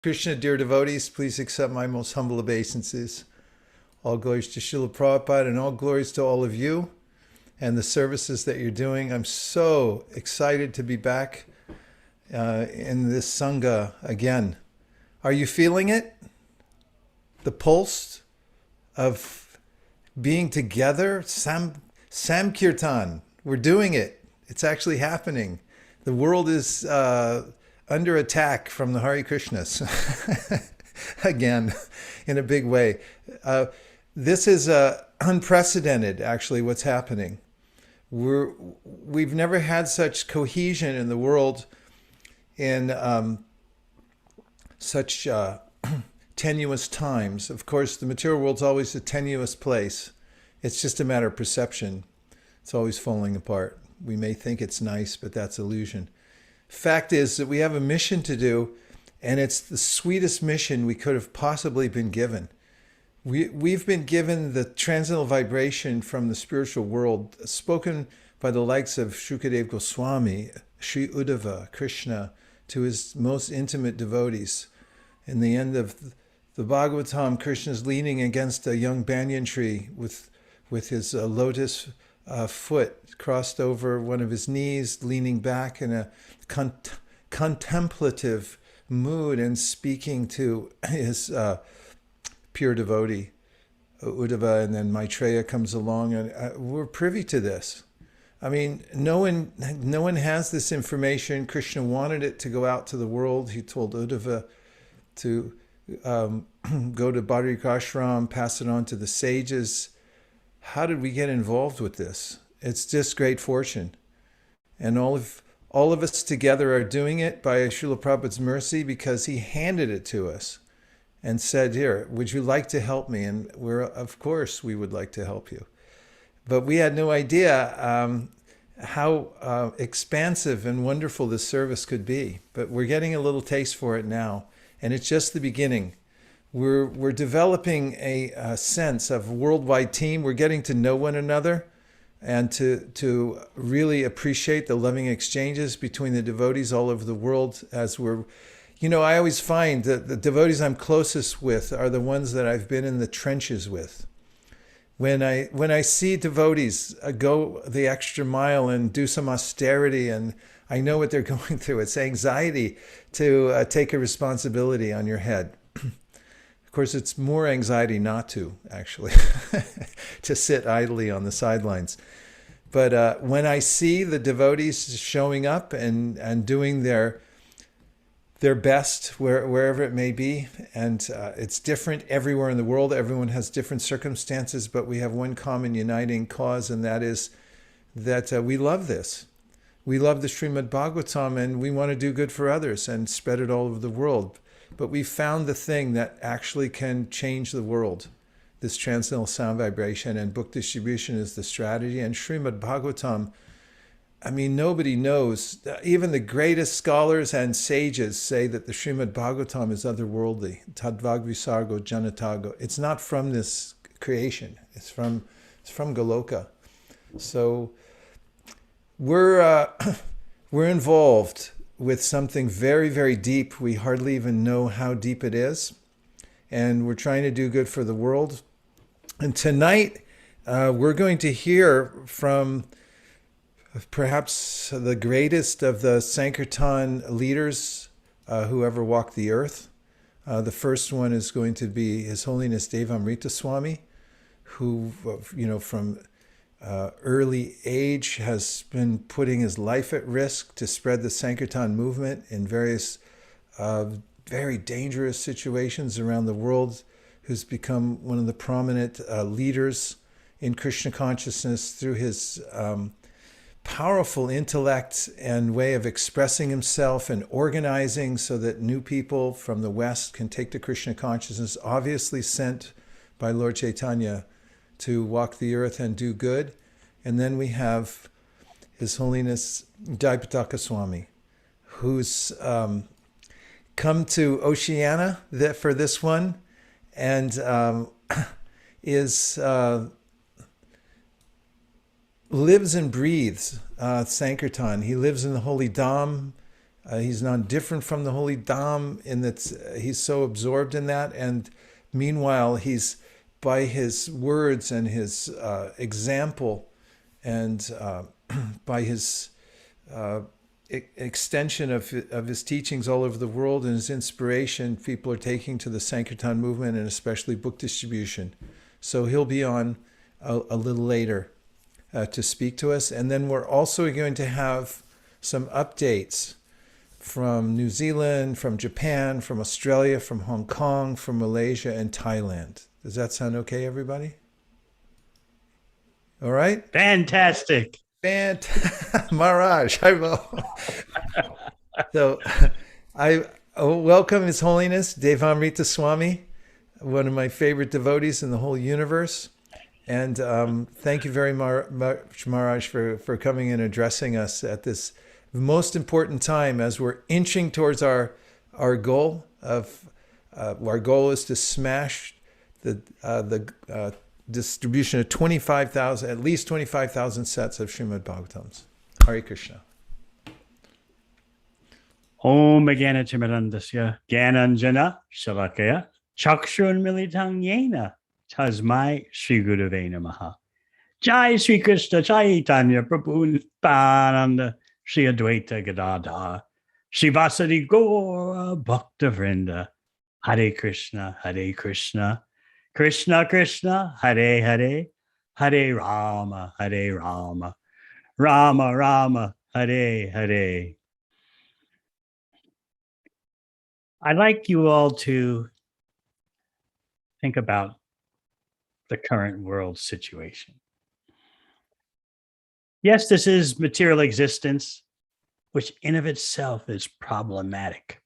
Krishna, dear devotees, please accept my most humble obeisances. All glories to Srila Prabhupada and all glories to all of you and the services that you're doing. I'm so excited to be back in this Sangha again. Are you feeling it? The pulse of being together? Samkirtan. We're doing it. It's actually happening. The world is under attack from the Hare Krishnas again in a big way. This is unprecedented, actually, what's happening. We've never had such cohesion in the world in such tenuous times. Of course, the material world's always a tenuous place. It's just a matter of perception. It's always falling apart. We may think it's nice, but that's illusion. Fact is that we have a mission to do, and it's the sweetest mission we could have possibly been given. We've been given the transcendental vibration from the spiritual world, spoken by the likes of Shukadev Goswami, Sri Uddhava, Krishna, to his most intimate devotees. In the end of the Bhagavatam, Krishna's leaning against a young banyan tree with his lotus foot crossed over one of his knees, leaning back in a contemplative mood and speaking to his pure devotee, Uddhava, and then Maitreya comes along, and we're privy to this. I mean, no one has this information. Krishna wanted it to go out to the world. He told Uddhava to go to Bhadra ashram, pass it on to the sages. How did we get involved with this? It's just great fortune. And all of us together are doing it by Srila Prabhupada's mercy, because he handed it to us and said, here, would you like to help me? And of course, we would like to help you. But we had no idea how expansive and wonderful this service could be. But we're getting a little taste for it now. And it's just the beginning. We're developing a sense of a worldwide team. We're getting to know one another and to really appreciate the loving exchanges between the devotees all over the world as we're... I always find that the devotees I'm closest with are the ones that I've been in the trenches with. When I see devotees go the extra mile and do some austerity, and I know what they're going through, it's anxiety to take a responsibility on your head. Of course, it's more anxiety not to, actually, to sit idly on the sidelines. But when I see the devotees showing up and doing their best wherever it may be, and it's different everywhere in the world. Everyone has different circumstances, but we have one common uniting cause, and that is that we love this. We love the Srimad Bhagavatam, and we want to do good for others and spread it all over the world. But we found the thing that actually can change the world, this transcendental sound vibration, and book distribution is the strategy. And Srimad Bhagavatam, I mean, nobody knows. Even the greatest scholars and sages say that the Srimad Bhagavatam is otherworldly. Tadvag visargo janatago. It's not from this creation. It's from Goloka. So we're involved with something very, very deep. We hardly even know how deep it is. And we're trying to do good for the world. And tonight, we're going to hear from perhaps the greatest of the Sankirtan leaders who ever walked the earth. The first one is going to be His Holiness Devamrita Swami, who, from early age has been putting his life at risk to spread the Sankirtan movement in various very dangerous situations around the world, who's become one of the prominent leaders in Krishna consciousness through his powerful intellect and way of expressing himself and organizing so that new people from the West can take to Krishna consciousness, obviously sent by Lord Chaitanya to walk the earth and do good. And then we have His Holiness Daipataka Swami, who's come to Oceania for this one, and is lives and breathes Sankirtan. He lives in the Holy Dham He's not different from the Holy Dham in that he's so absorbed in that. And meanwhile, he's by his words and his example and by his extension of his teachings all over the world and his inspiration, people are taking to the Sankirtan movement and especially book distribution. So he'll be on a little later to speak to us. And then we're also going to have some updates from New Zealand, from Japan, from Australia, from Hong Kong, from Malaysia, and Thailand. Does that sound okay, everybody? All right? Fantastic. Maharaj, I will. So I welcome His Holiness Devamrita Swami, one of my favorite devotees in the whole universe. And thank you very much, Maharaj, for coming and addressing us at this most important time as we're inching towards our goal of our goal is to smash the distribution of 25,000, at least 25,000 sets of Srimad Bhagavatams. Hare Krishna. Om Gyanatimirandasya Gyananjana Shalakaya Chakshun Militang Yena Tasmai Sri Gurave Namaha. Jai Sri Krishna Chaitanya Prabhu Nityananda Sri Advaita Gadadhar Sri Vasadi Gaura Bhakta Vrinda. Hare Krishna, Krishna Krishna, Hare Hare, Hare Rama, Rama Rama, Hare Hare. I'd like you all to think about the current world situation. Yes, this is material existence, which in of itself is problematic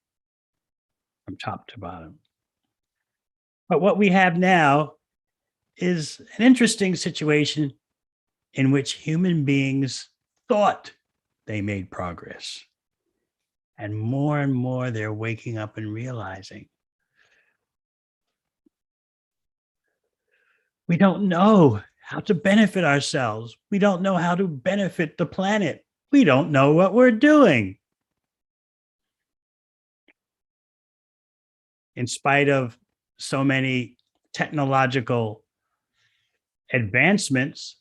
from top to bottom. But what we have now is an interesting situation in which human beings thought they made progress. And more they're waking up and realizing we don't know how to benefit ourselves. We don't know how to benefit the planet. We don't know what we're doing. In spite of so many technological advancements,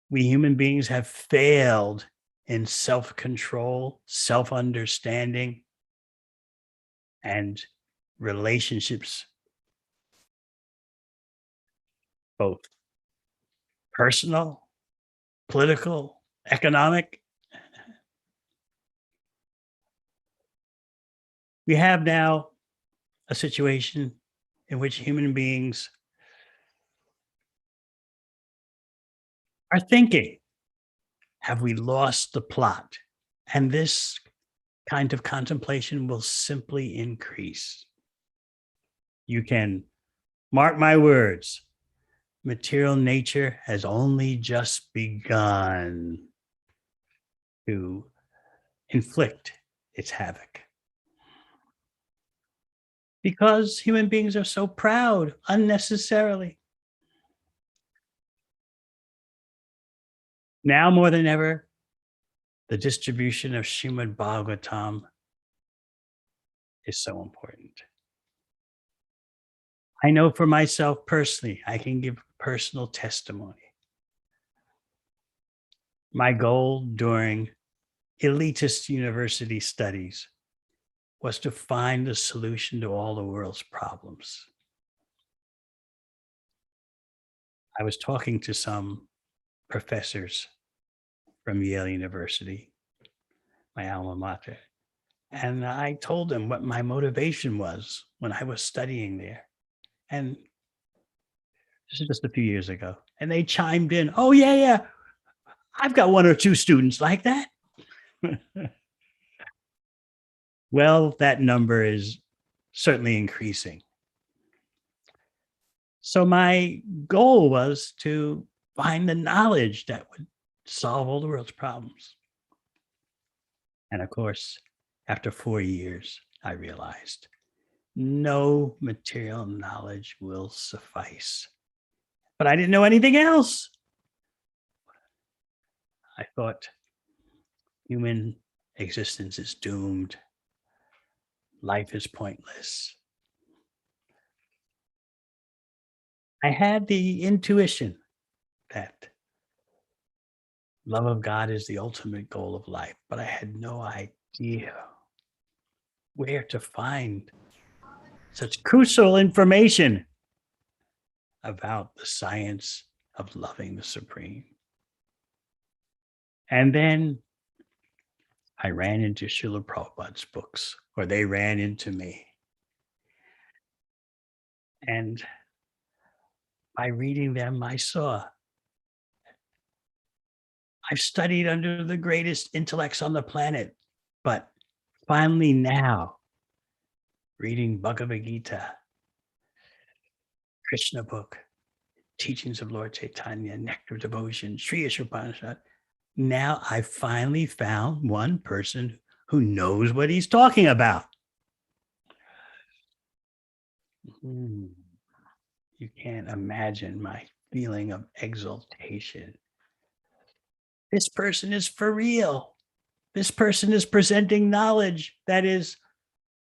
we human beings have failed in self-control, self-understanding, and relationships, both personal, political, economic. We have now a situation in which human beings are thinking, have we lost the plot? And this kind of contemplation will simply increase. You can mark my words, material nature has only just begun to inflict its havoc. Because human beings are so proud unnecessarily. Now more than ever, the distribution of Srimad Bhagavatam is so important. I know for myself personally, I can give personal testimony. My goal during elitist university studies was to find a solution to all the world's problems. I was talking to some professors from Yale University, my alma mater, and I told them what my motivation was when I was studying there. And this is just a few years ago. And they chimed in, oh, yeah, I've got one or two students like that. Well, that number is certainly increasing. So my goal was to find the knowledge that would solve all the world's problems. And of course, after 4 years, I realized no material knowledge will suffice. But I didn't know anything else. I thought human existence is doomed, life is pointless. I had the intuition that love of God is the ultimate goal of life, but I had no idea where to find such crucial information about the science of loving the Supreme. And then I ran into Srila Prabhupada's books, or they ran into me. And by reading them, I saw I've studied under the greatest intellects on the planet, but finally now, reading Bhagavad Gita, Krishna book, Teachings of Lord Chaitanya, Nectar of Devotion, Sri Ishapanishad, now I finally found one person who knows what he's talking about. You can't imagine my feeling of exaltation. This person is for real. This person is presenting knowledge that is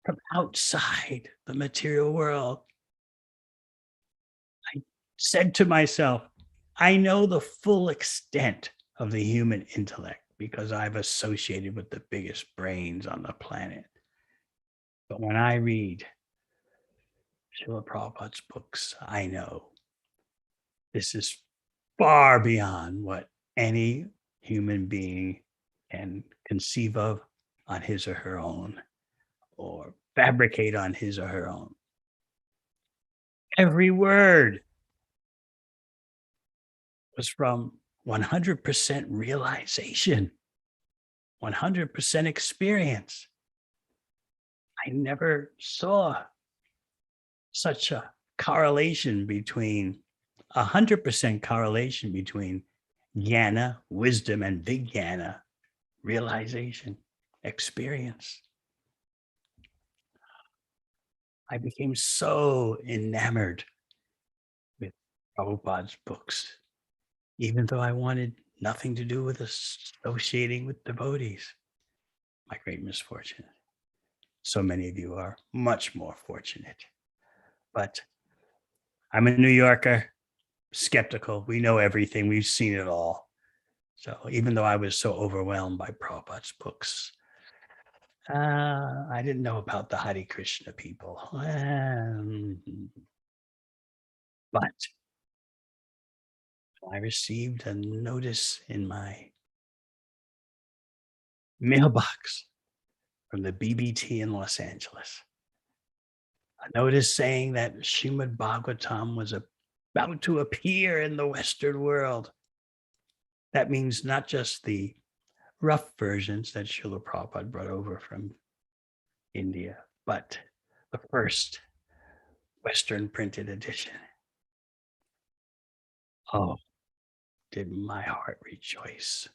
from outside the material world. I said to myself, I know the full extent of the human intellect because I've associated with the biggest brains on the planet. But when I read Srila Prabhupada's books, I know this is far beyond what any human being can conceive of on his or her own, or fabricate on his or her own. Every word was from 100% realization, 100% experience. I never saw such a correlation between 100% correlation between jnana, wisdom, and vijnana, realization, experience. I became so enamored with Prabhupada's books, even though I wanted nothing to do with associating with devotees. My great misfortune. So many of you are much more fortunate. But I'm a New Yorker, skeptical. We know everything. We've seen it all. So even though I was so overwhelmed by Prabhupada's books, I didn't know about the Hare Krishna people. But I received a notice in my mailbox from the BBT in Los Angeles. A notice saying that Srimad Bhagavatam was about to appear in the Western world. That means not just the rough versions that Srila Prabhupada brought over from India, but the first Western printed edition. Oh, did my heart rejoice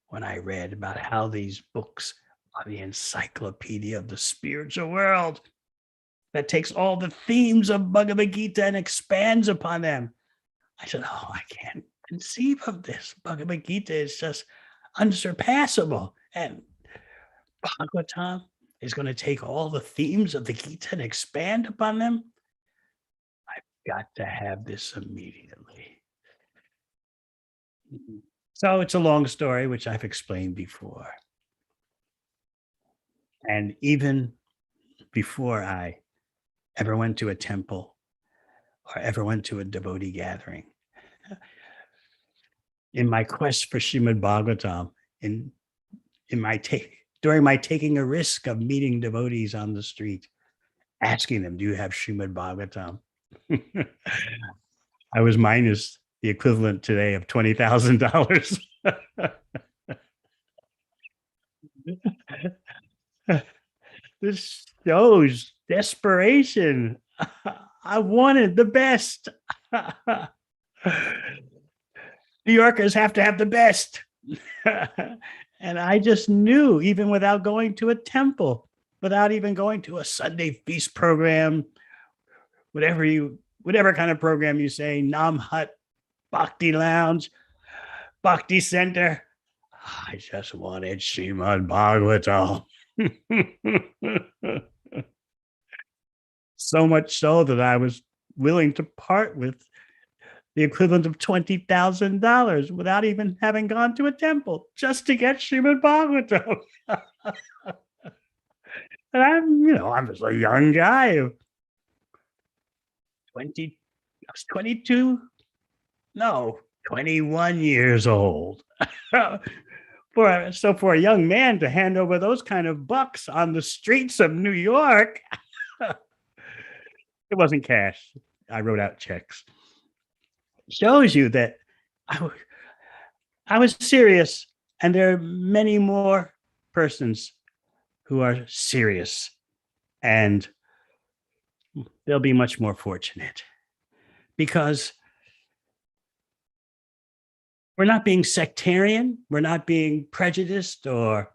when I read about how these books are the encyclopedia of the spiritual world that takes all the themes of Bhagavad Gita and expands upon them. I said, oh, I can't conceive of this. Bhagavad Gita is just unsurpassable. And Bhagavatam is going to take all the themes of the Gita and expand upon them. I've got to have this immediately. So it's a long story, which I've explained before. And even before I ever went to a temple or ever went to a devotee gathering, in my quest for Srimad Bhagavatam, during my taking a risk of meeting devotees on the street, asking them, do you have Srimad Bhagavatam? I was minus the equivalent today of $20,000. This shows desperation. I wanted the best. New Yorkers have to have the best. And I just knew, even without going to a temple, without even going to a Sunday feast program, whatever kind of program you say, Nam Hut, Bhakti Lounge, Bhakti Center, I just wanted Srimad Bhagavatam. So much so that I was willing to part with the equivalent of $20,000 without even having gone to a temple just to get Srimad Bhagavatam. And I'm just a young guy of 20, I was 22, no, 21 years old. For a young man to hand over those kind of bucks on the streets of New York, it wasn't cash. I wrote out checks. Shows you that I was serious, and there are many more persons who are serious, and they'll be much more fortunate because we're not being sectarian, we're not being prejudiced or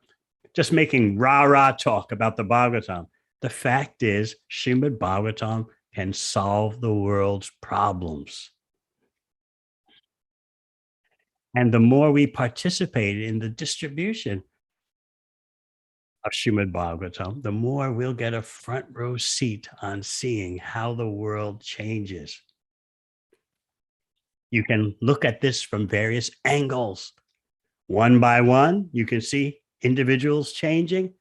just making rah-rah talk about the Bhagavatam. The fact is, Srimad Bhagavatam can solve the world's problems. And the more we participate in the distribution of Srimad Bhagavatam, the more we'll get a front row seat on seeing how the world changes. You can look at this from various angles. One by one, you can see individuals changing.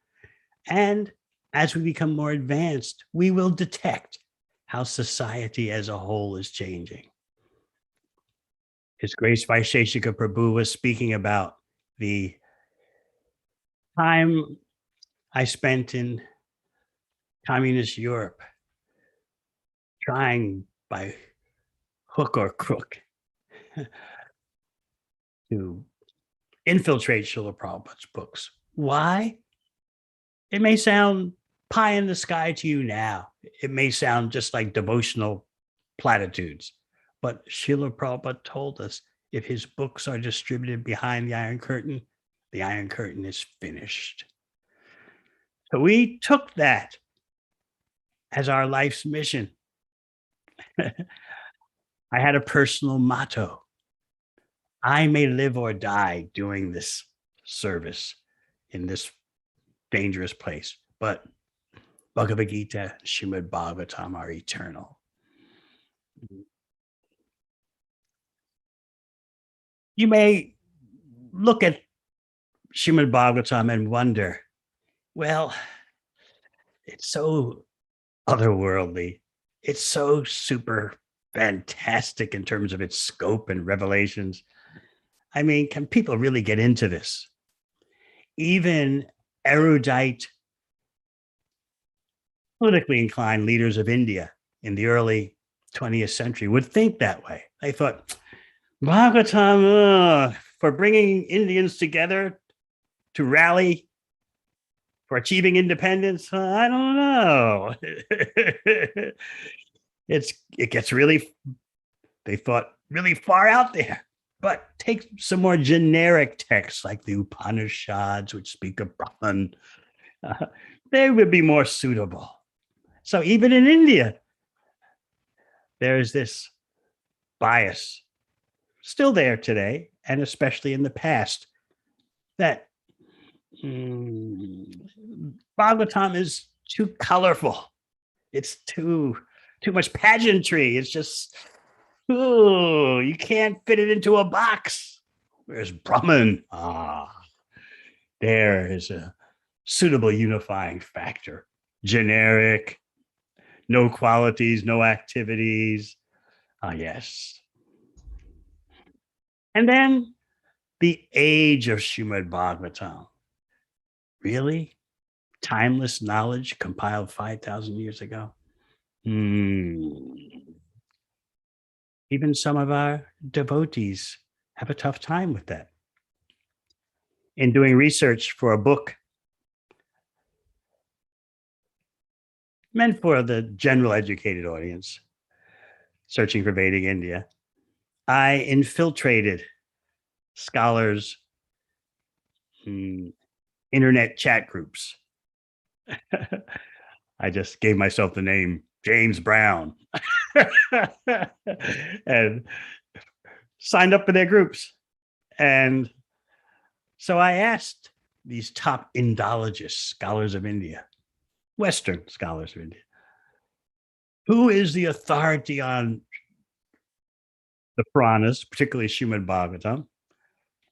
And as we become more advanced, we will detect how society as a whole is changing. His Grace Vaisheshika Prabhu was speaking about the time I spent in communist Europe, trying by hook or crook to infiltrate Srila Prabhupada's books. Why? It may sound pie in the sky to you now. It may sound just like devotional platitudes. But Srila Prabhupada told us if his books are distributed behind the Iron Curtain is finished. So we took that as our life's mission. I had a personal motto. I may live or die doing this service in this dangerous place, but Bhagavad Gita, Srimad Bhagavatam are eternal. You may look at Srimad Bhagavatam and wonder, well, it's so otherworldly. It's so super fantastic in terms of its scope and revelations. I mean, can people really get into this? Even erudite, politically inclined leaders of India in the early 20th century would think that way. They thought, Bhagavatam, for bringing Indians together to rally for achieving independence, I don't know. It gets really, they thought, really far out there. But take some more generic texts like the Upanishads, which speak of Brahman. They would be more suitable. So even in India, there's this bias still there today, and especially in the past, that Bhagavatam is too colorful. It's too much pageantry. It's just, you can't fit it into a box. Whereas Brahman, there is a suitable unifying factor. Generic, no qualities, no activities. Yes. And then the age of Srimad Bhagavatam. Really? Timeless knowledge compiled 5,000 years ago? Even some of our devotees have a tough time with that. In doing research for a book meant for the general educated audience, searching for Vedic India, I infiltrated scholars' internet chat groups. I just gave myself the name James Brown and signed up for their groups. And So I asked these top Indologists, scholars of India, Western scholars of India, who is the authority on the Puranas, particularly Srimad Bhagavatam,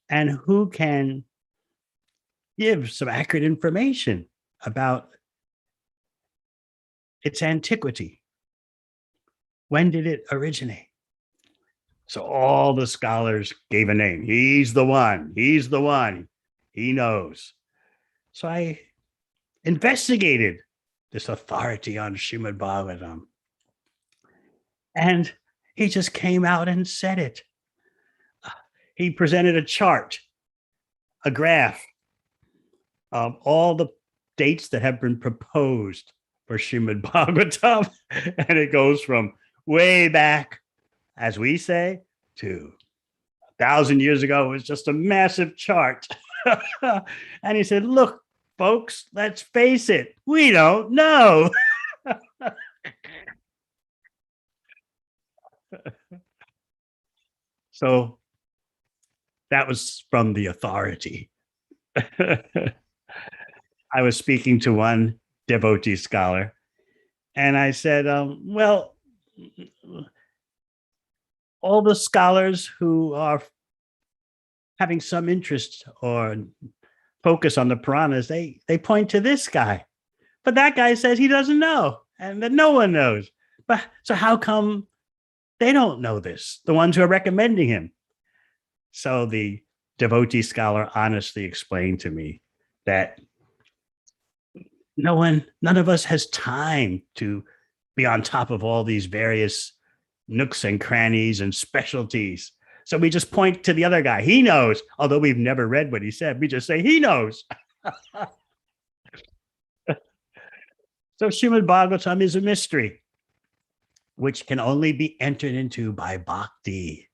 and who can give some accurate information about its antiquity? When did it originate? So all the scholars gave a name. He's the one. He's the one. He knows. So I investigated this authority on Srimad Bhagavatam. And he just came out and said it. He presented a chart, a graph of all the dates that have been proposed for Srimad Bhagavatam. And it goes from way back, as we say, to 1,000 years ago. It was just a massive chart. And he said, look, folks, let's face it, we don't know. So that was from the authority. I was speaking to one devotee scholar, and I said, well, all the scholars who are having some interest or focus on the Puranas, they point to this guy. But that guy says he doesn't know and that no one knows. But so how come they don't know this, the ones who are recommending him? So the devotee scholar honestly explained to me that none of us has time to be on top of all these various nooks and crannies and specialties. So we just point to the other guy. He knows, although we've never read what he said. We just say, he knows. So Srimad Bhagavatam is a mystery, which can only be entered into by bhakti.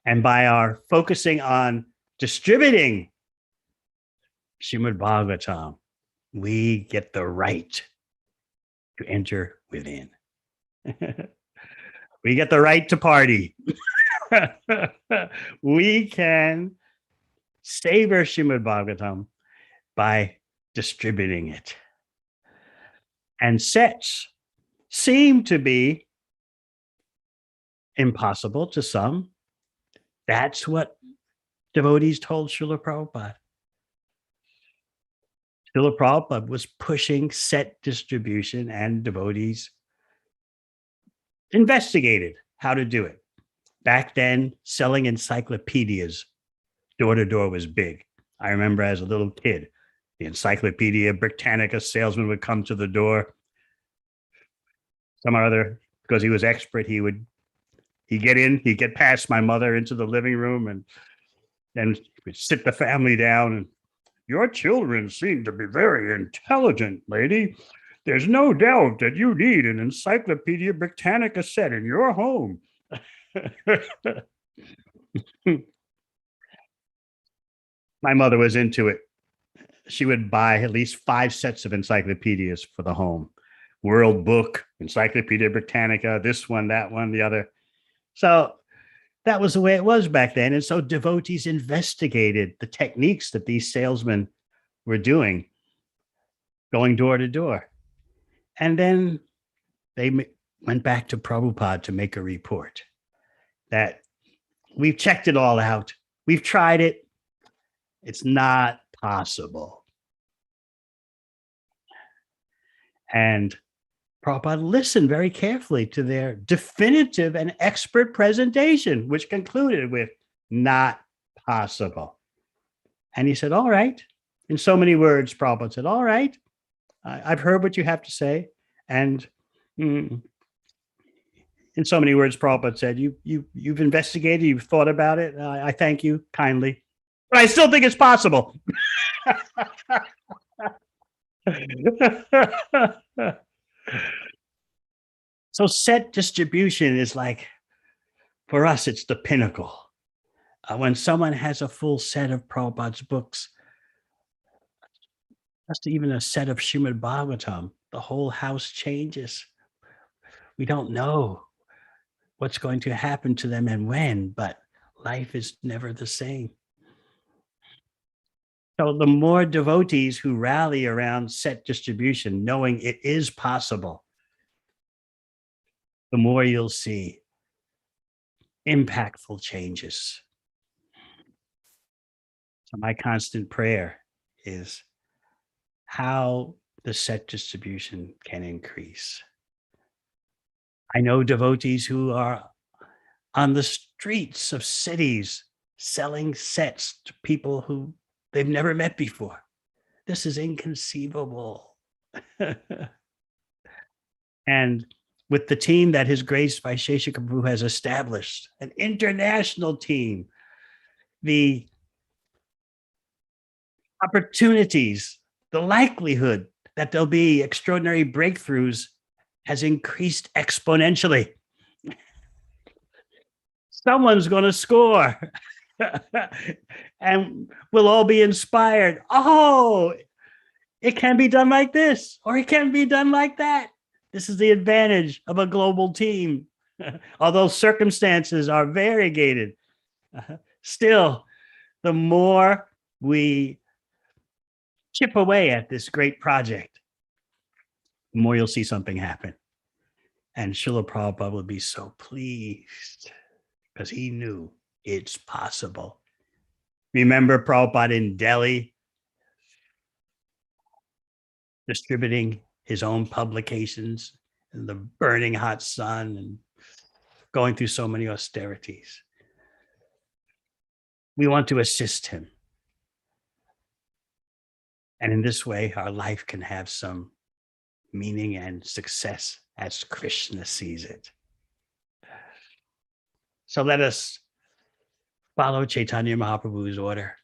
And by our focusing on distributing Srimad Bhagavatam, we get the right to enter within. We get the right to party. We can savor Srimad Bhagavatam by distributing it. And sets seem to be impossible to some. That's what devotees told Srila Prabhupada. Srila Prabhupada was pushing set distribution, and devotees investigated how to do it. Back then, selling encyclopedias door to door was big. I remember as a little kid, the Encyclopedia Britannica salesman would come to the door. Some other, because he was expert, he'd get past my mother into the living room, and then we'd sit the family down. And your children seem to be very intelligent, lady. There's no doubt that you need an Encyclopedia Britannica set in your home. My mother was into it. She would buy at least 5 sets of encyclopedias for the home. World Book, Encyclopedia Britannica, this one, that one, the other. So that was the way it was back then. And so devotees investigated the techniques that these salesmen were doing, going door to door. And then they went back to Prabhupada to make a report that we've checked it all out. We've tried it. It's not possible. And Prabhupada listened very carefully to their definitive and expert presentation, which concluded with not possible. And he said, all right. In so many words, Prabhupada said, all right, I've heard what you have to say. And in so many words, Prabhupada said, you've investigated, you've thought about it. I thank you kindly. But I still think it's possible. So set distribution is like, for us, it's the pinnacle. When someone has a full set of Prabhupada's books, just even a set of Srimad Bhagavatam, the whole house changes. We don't know what's going to happen to them and when, but life is never the same. So the more devotees who rally around set distribution, knowing it is possible, the more you'll see impactful changes. So my constant prayer is how the set distribution can increase. I know devotees who are on the streets of cities selling sets to people who they've never met before. This is inconceivable. And with the team that His Grace Vaisheshika Prabhu has established, an international team, the opportunities, the likelihood that there'll be extraordinary breakthroughs has increased exponentially. Someone's going to score. And we'll all be inspired. Oh, it can be done like this, or it can be done like that. This is the advantage of a global team. Although circumstances are variegated, still, the more we chip away at this great project, the more you'll see something happen. And Srila Prabhupada would be so pleased because he knew it's possible. Remember Prabhupada in Delhi distributing his own publications in the burning hot sun and going through so many austerities. We want to assist him. And in this way, our life can have some meaning and success as Krishna sees it. So let us follow Chaitanya Mahaprabhu's order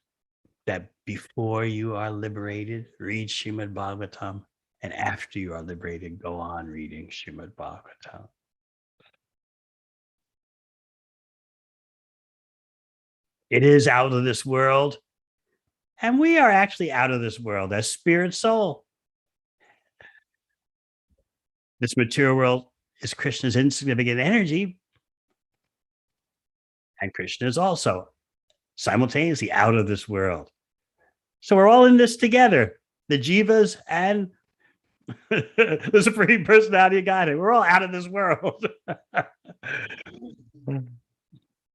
that before you are liberated, read Srimad Bhagavatam, and after you are liberated, go on reading Srimad Bhagavatam. It is out of this world, and we are actually out of this world as spirit soul. This material world is Krishna's insignificant energy, and Krishna is also simultaneously out of this world. So we're all in this together, the jivas and the Supreme Personality of Godhead. We're all out of this world.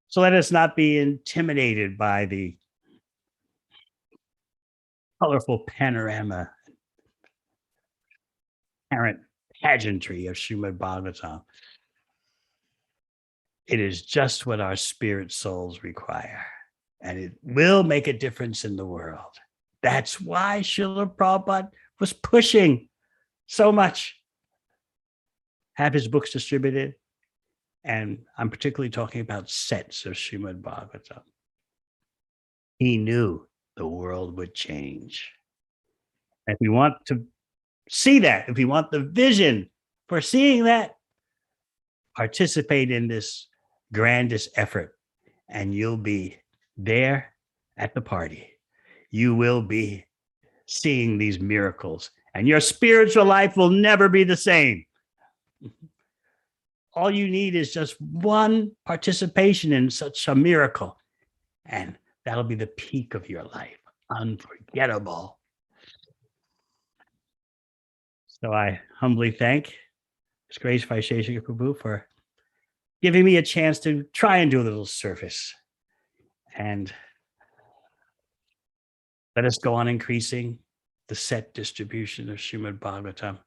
So let us not be intimidated by the colorful panorama, apparent pageantry of Srimad Bhagavatam. It is just what our spirit souls require, and it will make a difference in the world. That's why Srila Prabhupada was pushing so much. Have his books distributed, and I'm particularly talking about sets of Srimad Bhagavatam. He knew the world would change. If we want to see that, if we want the vision for seeing that, participate in this grandest effort, and you'll be there at the party. You will be seeing these miracles, and your spiritual life will never be the same. All you need is just one participation in such a miracle, and that'll be the peak of your life. Unforgettable. So I humbly thank His Grace Vaisheshika Prabhu for giving me a chance to try and do a little service. And let us go on increasing the set distribution of Srimad Bhagavatam,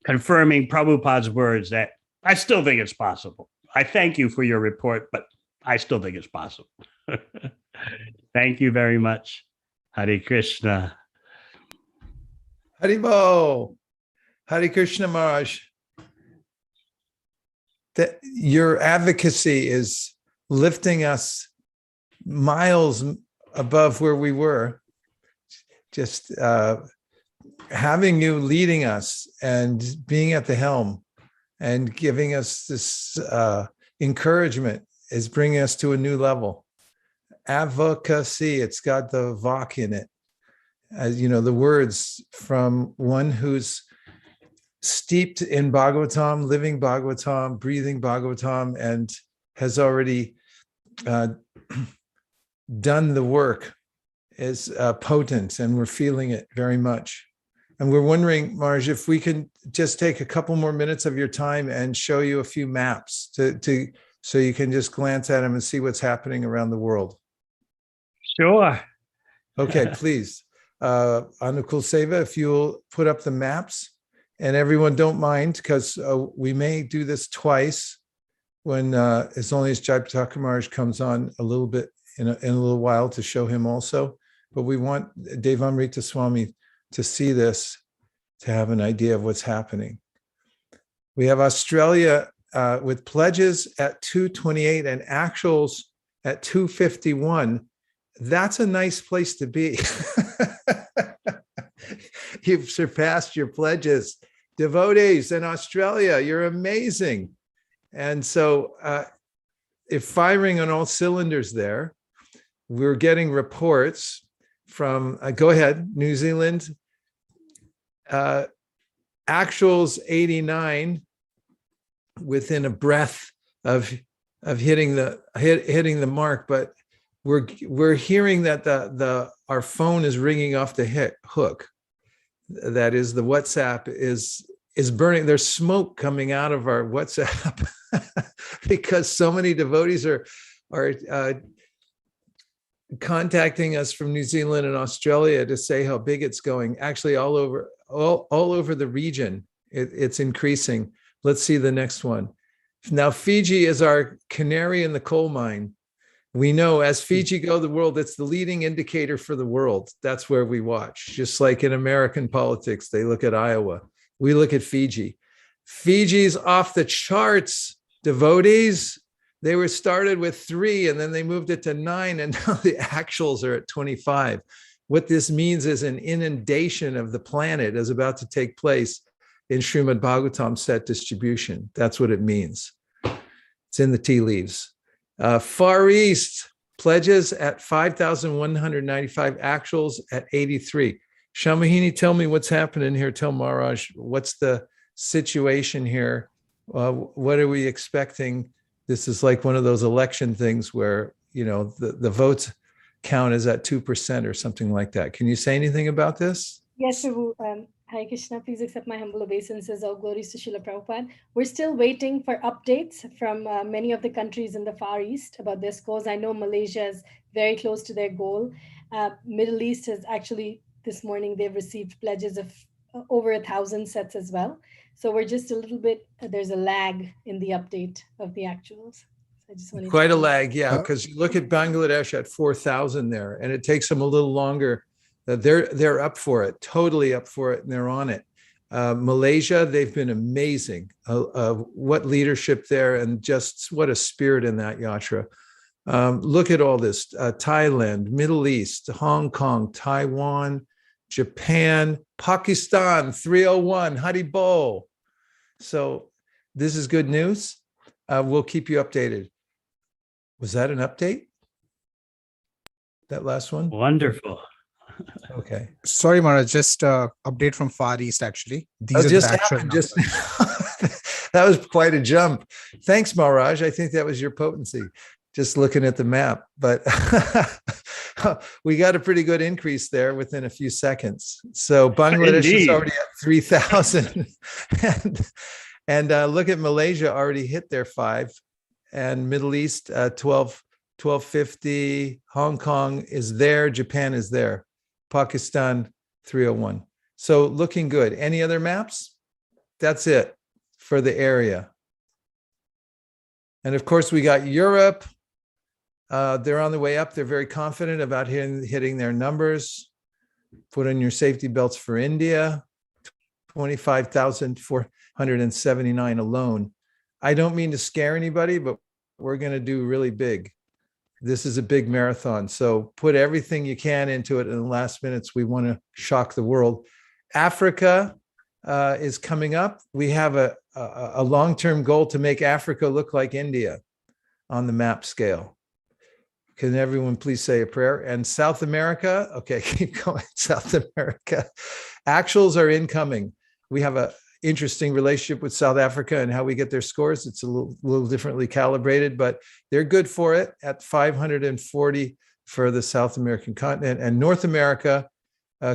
confirming Prabhupada's words that I still think it's possible. I thank you for your report, but I still think it's possible. Thank you very much. Hare Krishna. Haribo. Hare Krishna Maharaj. That your advocacy is lifting us miles above where we were. Just having you leading us and being at the helm and giving us this encouragement is bringing us to a new level. Advocacy, it's got the vok in it. As you know, the words from one who's steeped in Bhagavatam, living Bhagavatam, breathing Bhagavatam, and has already done the work is potent, and we're feeling it very much. And we're wondering, Marj, if we can just take a couple more minutes of your time and show you a few maps so you can just glance at them and see what's happening around the world. Sure. Okay, please. Anukul Seva, if you'll put up the maps, and everyone don't mind, because we may do this twice when as only as Jayapataka Maharaj comes on a little bit in a little while to show him also. But we want Devamrita Swami to see this, to have an idea of what's happening. We have Australia with pledges at 228 and actuals at 251. That's a nice place to be. You've surpassed your pledges. Devotees in Australia, you're amazing. And so if firing on all cylinders there, we're getting reports from, go ahead, New Zealand, actuals 89, within a breath of hitting the mark, but we're hearing that our phone is ringing off the hook. That is, the WhatsApp is burning. There's smoke coming out of our WhatsApp because so many devotees are contacting us from New Zealand and Australia to say how big it's going. Actually, all over the region, it's increasing. Let's see the next one. Now, Fiji is our canary in the coal mine. We know as Fiji go the world, it's the leading indicator for the world. That's where we watch. Just like in American politics, they look at Iowa. We look at Fiji. Fiji's off the charts, devotees. They were started with 3 and then they moved it to 9, and now the actuals are at 25. What this means is an inundation of the planet is about to take place in Srimad Bhagavatam set distribution. That's what it means. It's in the tea leaves. Far East pledges at 5,195, actuals at 83. Shamahini, tell me what's happening here. Tell Maharaj, what's the situation here? What are we expecting? This is like one of those election things where, the votes count is at 2% or something like that. Can you say anything about this? Yes, Prabhu. Hare Krishna, please accept my humble obeisances. All glories to Srila Prabhupada. We're still waiting for updates from many of the countries in the Far East about their scores. I know Malaysia is very close to their goal. Middle East has actually, this morning, they've received pledges of over 1,000 sets as well. So we're just a little bit, there's a lag in the update of the actuals. I just wanted Quite a lag, yeah, because you look at Bangladesh at 4,000 there, and it takes them a little longer. They're up for it, totally up for it, and they're on it. Malaysia, they've been amazing. What leadership there, and just what a spirit in that yatra. Look at all this: Thailand, Middle East, Hong Kong, Taiwan, Japan, Pakistan, 301, Haribol. So this is good news. We'll keep you updated. Was that an update? That last one? Wonderful. Okay. Sorry, Maharaj, just update from Far East, actually. These are just the actual happened, numbers. that was quite a jump. Thanks, Maharaj. I think that was your potency, just looking at the map. But we got a pretty good increase there within a few seconds. So Bangladesh is Indeed. already at 3,000. And look at Malaysia, already hit their 5. And Middle East, 1250. Hong Kong is there. Japan is there. Pakistan, 301. So looking good. Any other maps? That's it for the area. And of course, we got Europe. They're on the way up. They're very confident about hitting their numbers. Put on your safety belts for India, 25,479 alone. I don't mean to scare anybody, but we're going to do really big. This is a big marathon. So put everything you can into it. In the last minutes, we want to shock the world. Africa is coming up. We have a long-term goal to make Africa look like India on the map scale. Can everyone please say a prayer? And South America, okay, keep going. South America. Actuals are incoming. We have a interesting relationship with South Africa and how we get their scores. It's a little differently calibrated, but they're good for it at 540 for the South American continent, and North America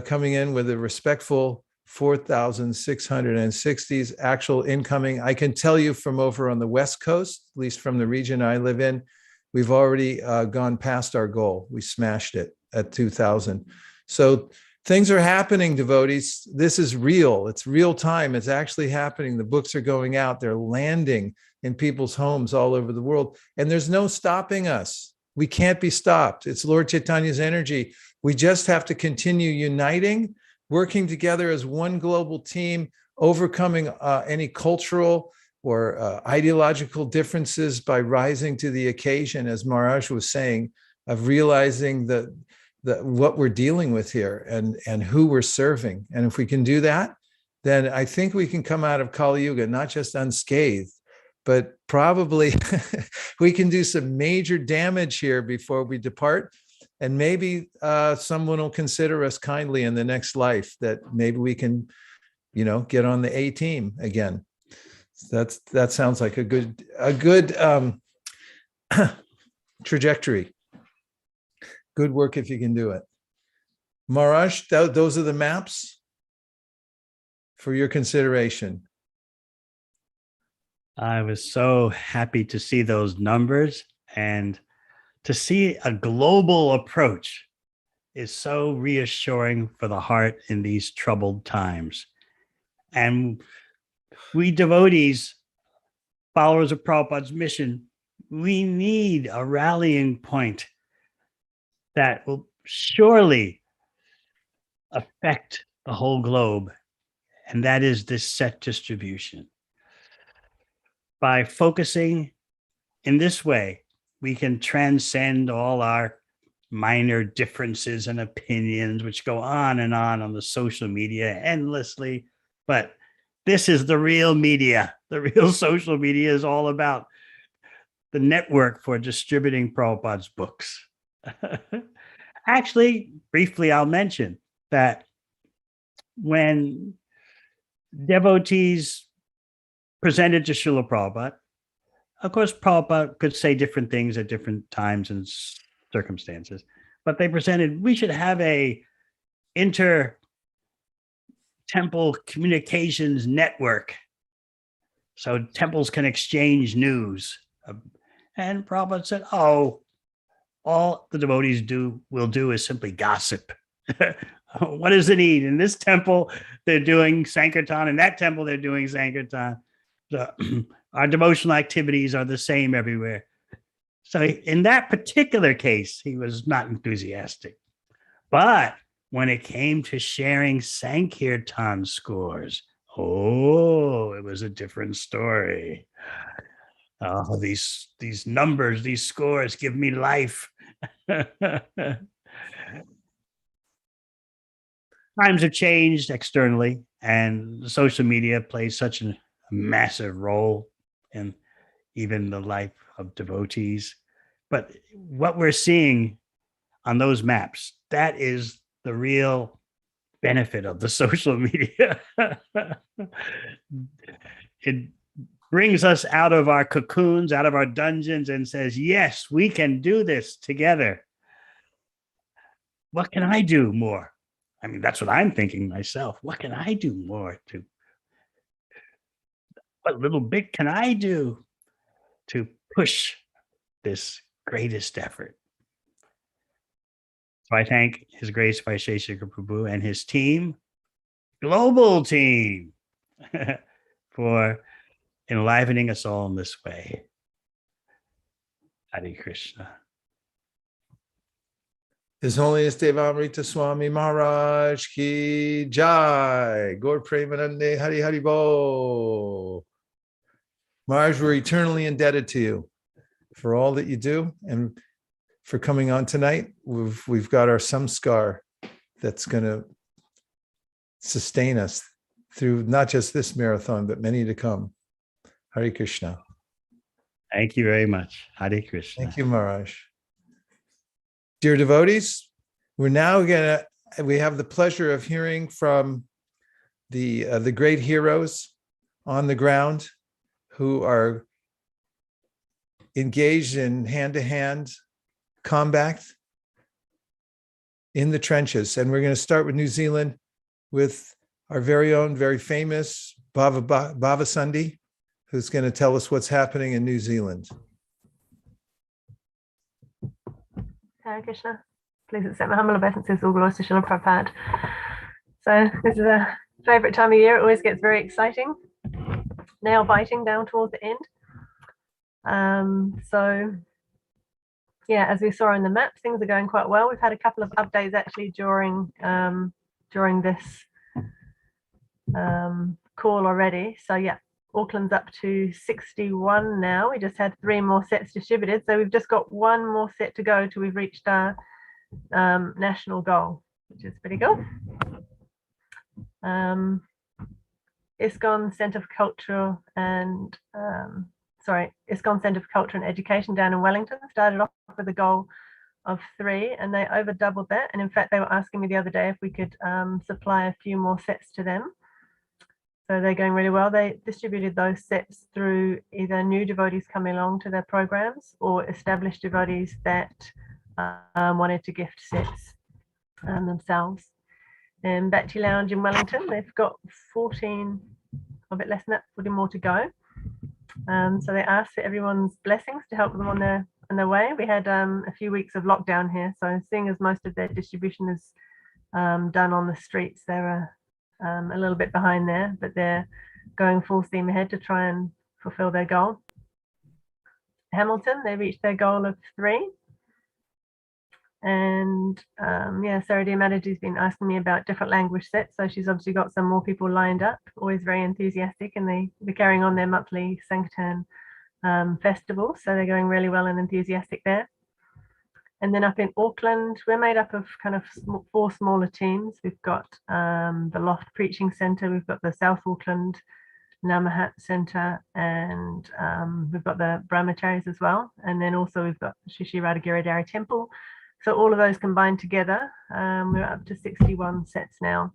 coming in with a respectful 4,660s actual incoming. I can tell you from over on the West Coast, at least from the region I live in, we've already gone past our goal. We smashed it at 2,000. So things are happening, devotees. This is real. It's real time. It's actually happening. The books are going out. They're landing in people's homes all over the world. And there's no stopping us. We can't be stopped. It's Lord Chaitanya's energy. We just have to continue uniting, working together as one global team, overcoming any cultural or ideological differences by rising to the occasion, as Maharaj was saying, of realizing that what we're dealing with here and who we're serving. And if we can do that, then I think we can come out of Kali Yuga not just unscathed, but probably we can do some major damage here before we depart. And maybe someone will consider us kindly in the next life, that maybe we can, get on the A team again. That sounds like a good trajectory. Good work if you can do it. Maharaj, those are the maps for your consideration. I was so happy to see those numbers, and to see a global approach is so reassuring for the heart in these troubled times. And we devotees, followers of Prabhupada's mission, we need a rallying point that will surely affect the whole globe. And that is this set distribution. By focusing in this way, we can transcend all our minor differences and opinions, which go on the social media endlessly. But this is the real media. The real social media is all about the network for distributing Prabhupada's books. Actually, briefly, I'll mention that when devotees presented to Srila Prabhupada, of course, Prabhupada could say different things at different times and circumstances, but they presented, we should have a inter-temple communications network so temples can exchange news. And Prabhupada said, oh, all the devotees will do is simply gossip. What is the need? In this temple, they're doing Sankirtan. In that temple, they're doing Sankirtan. So, our devotional activities are the same everywhere. So in that particular case, he was not enthusiastic. But when it came to sharing Sankirtan scores, it was a different story. Oh, these numbers, these scores give me life. Times have changed externally, and social media plays such a massive role in even the life of devotees. But what we're seeing on those maps, that is the real benefit of the social media. It brings us out of our cocoons, out of our dungeons, and says, yes, we can do this together. What can I do more? I mean, that's what I'm thinking myself. What can I do more what little bit can I do to push this greatest effort? So I thank His Grace Vaisheshika Prabhu and his team, global team, for enlivening us all in this way. Hare Krishna. His Holiness Devamrita Swami Maharaj Ki Jai. Gaur Premanande Hari Hari Bo. Maharaj, we're eternally indebted to you for all that you do and for coming on tonight. We've got our samskar that's going to sustain us through not just this marathon, but many to come. Hare Krishna. Thank you very much. Hare Krishna. Thank you, Maharaj. Dear devotees, we have the pleasure of hearing from the great heroes on the ground who are engaged in hand-to-hand combat in the trenches. And we're going to start with New Zealand with our very own, very famous Bhava Sandhi, who's going to tell us what's happening in New Zealand. Hare Krishna. Please accept my humble obeisances, all glories to Srila Prabhupada. So this is a favourite time of year. It always gets very exciting. Nail biting down towards the end. So yeah, as we saw in the map, things are going quite well. We've had a couple of updates actually during this call already. So yeah, Auckland's up to 61 now. We just had 3 more sets distributed. So we've just got 1 more set to go till we've reached our national goal, which is pretty cool. ISKCON Centre for Culture and ISKCON Centre for Culture and Education down in Wellington started off with a goal of 3, and they over doubled that. And in fact, they were asking me the other day if we could supply a few more sets to them. So they're going really well. They distributed those sets through either new devotees coming along to their programs or established devotees that wanted to gift sets themselves. And Bhakti Lounge in Wellington, they've got 14, a bit less than that, 40 more to go. So they asked for everyone's blessings to help them on their way. We had a few weeks of lockdown here, so seeing as most of their distribution is done on the streets, they're a little bit behind there, but they're going full steam ahead to try and fulfill their goal. Hamilton, they reached their goal of 3. And yeah, Sarah Diamati's been asking me about different language sets, so she's obviously got some more people lined up, always very enthusiastic, and they're carrying on their monthly Sankirtan festival, so they're going really well and enthusiastic there. And then up in Auckland, we're made up of kind of 4 smaller teams. We've got the Loft Preaching Centre, we've got the South Auckland Namahat Centre, and we've got the Brahmacharis as well. And then also we've got Shishi Radhagiridhari Temple. So all of those combined together, we're up to 61 sets now.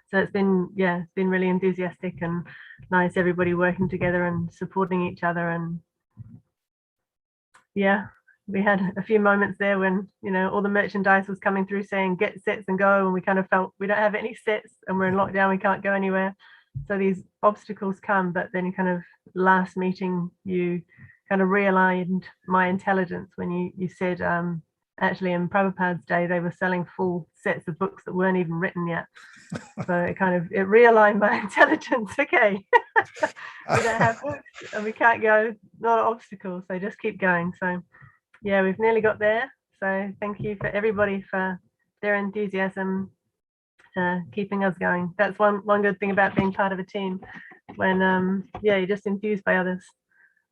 So it's been really enthusiastic and nice, everybody working together and supporting each other. And yeah, we had a few moments there when, you know, all the merchandise was coming through saying get sets and go, and we kind of felt we don't have any sets and we're in lockdown, we can't go anywhere. So these obstacles come, but then kind of last meeting, you kind of realigned my intelligence when you said, actually in Prabhupada's day, they were selling full sets of books that weren't even written yet. So it realigned my intelligence. Okay, we don't have books and we can't go, not an obstacle, so just keep going. So yeah, we've nearly got there. So thank you for everybody for their enthusiasm, keeping us going. That's one good thing about being part of a team, when you're just enthused by others.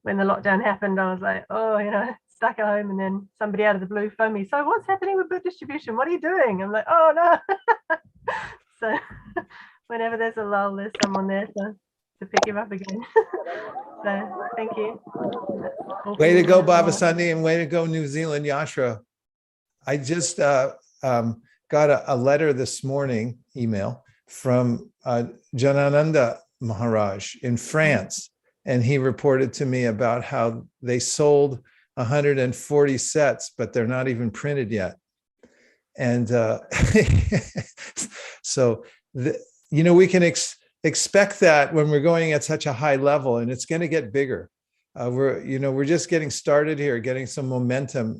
When the lockdown happened, I was like, oh, you know, stuck at home, and then somebody out of the blue phoned me, so what's happening with book distribution, what are you doing? I'm like, oh no. So whenever there's a lull, there's someone there to pick him up again. So thank you. Way to go, Bhava Sandhi, and way to go, New Zealand Yashra. I just got a letter this morning, email, from Janananda Maharaj in France, and he reported to me about how they sold 140 sets, but they're not even printed yet. And so, we can expect that when we're going at such a high level, and it's going to get bigger. We're just getting started here, getting some momentum,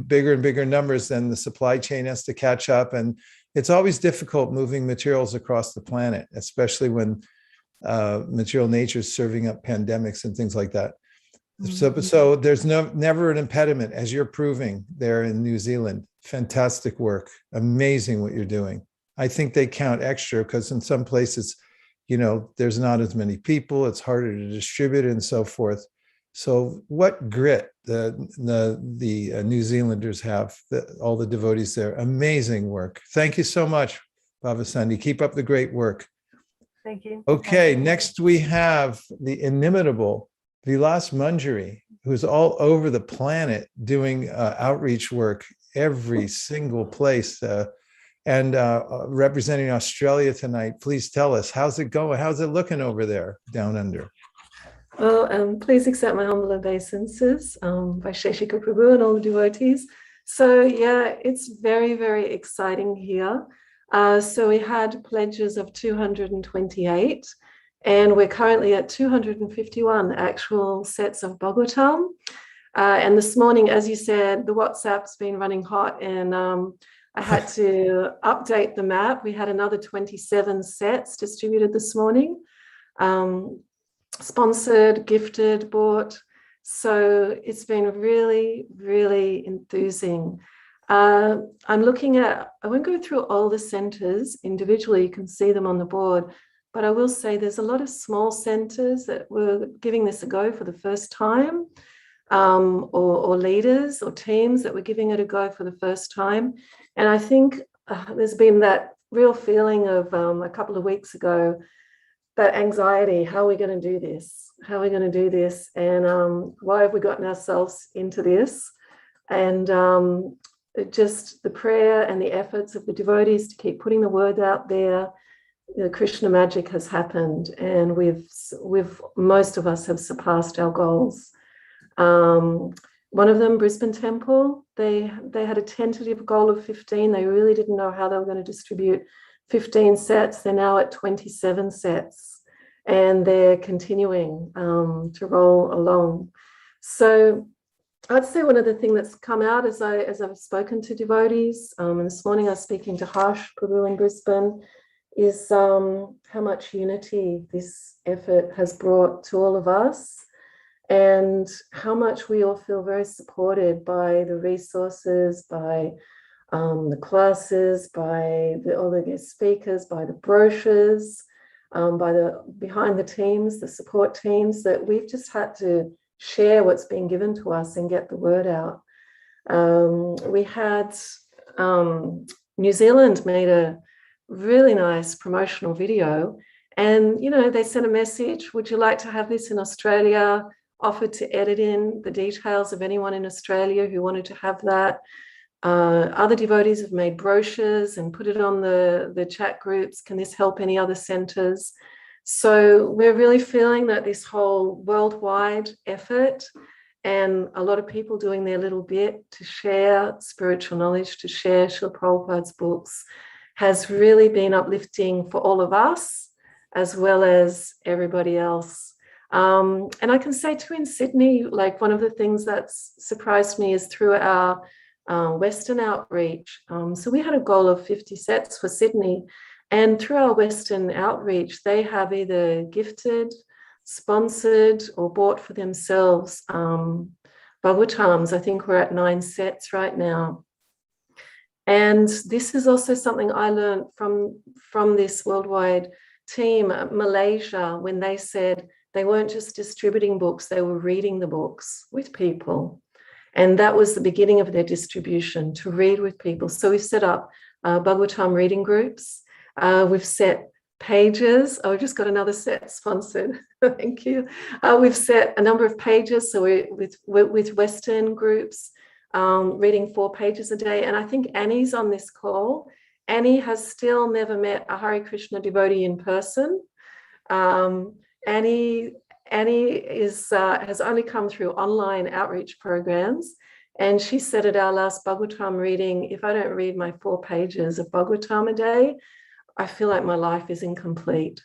bigger and bigger numbers, then the supply chain has to catch up. And it's always difficult moving materials across the planet, especially when material nature is serving up pandemics and things like that. So there's never an impediment, as you're proving there in New Zealand. Fantastic work. Amazing what you're doing. I think they count extra because in some places, there's not as many people. It's harder to distribute and so forth. So what grit the New Zealanders have, all the devotees there. Amazing work. Thank you so much, Bhava Sandhi. Keep up the great work. Thank you. Okay, next we have the inimitable Vilas Manjari, who's all over the planet doing outreach work every single place, and representing Australia tonight. Please tell us, how's it going? How's it looking over there down under? Well, please accept my humble obeisances by Sheshika Prabhu and all the devotees. So yeah, it's very, very exciting here. So we had pledges of 228, and we're currently at 251 actual sets of Bhagavatam. And this morning, as you said, the WhatsApp's been running hot, and I had to update the map. We had another 27 sets distributed this morning, sponsored, gifted, bought. So it's been really, really enthusing. I'm looking at, I won't go through all the centers individually, you can see them on the board, but I will say there's a lot of small centers that were giving this a go for the first time, or leaders or teams that were giving it a go for the first time. And I think there's been that real feeling of a couple of weeks ago, that anxiety, how are we going to do this? How are we going to do this? And why have we gotten ourselves into this? And just the prayer and the efforts of the devotees to keep putting the word out there, you know, Krishna magic has happened, and most of us have surpassed our goals. One of them, Brisbane Temple, they had a tentative goal of 15. They really didn't know how they were going to distribute 15 sets. They're now at 27 sets, and they're continuing to roll along. So I'd say one of the things that's come out as I've spoken to devotees, and this morning I was speaking to Harsh Prabhu in Brisbane, is how much unity this effort has brought to all of us, and how much we all feel very supported by the resources, by the classes, by all the guest speakers, by the brochures, by the behind the teams, the support teams, that we've just had to share what's been given to us and get the word out. We had New Zealand made a really nice promotional video, and they sent a message, would you like to have this in Australia? Offered to edit in the details of anyone in Australia who wanted to have that. Other devotees have made brochures and put it on the chat groups. Can this help any other centers? So we're really feeling that this whole worldwide effort, and a lot of people doing their little bit to share spiritual knowledge, to share Srila Prabhupada's books, has really been uplifting for all of us as well as everybody else. And I can say too, in Sydney, like one of the things that's surprised me is through our Western outreach. So we had a goal of 50 sets for Sydney, and through our Western outreach, they have either gifted, sponsored, or bought for themselves Bhagavatams. I think we're at 9 sets right now. And this is also something I learned from this worldwide team, Malaysia, when they said they weren't just distributing books, they were reading the books with people. And that was the beginning of their distribution, to read with people. So we've set up Bhagavatam reading groups. We've set pages. Oh, we've just got another set sponsored. Thank you. We've set a number of pages. So we're with Western groups, reading 4 pages a day. And I think Annie's on this call. Annie has still never met a Hare Krishna devotee in person. Annie has only come through online outreach programs, and she said at our last Bhagavatam reading, if I don't read my 4 pages of Bhagavatam a day, I feel like my life is incomplete.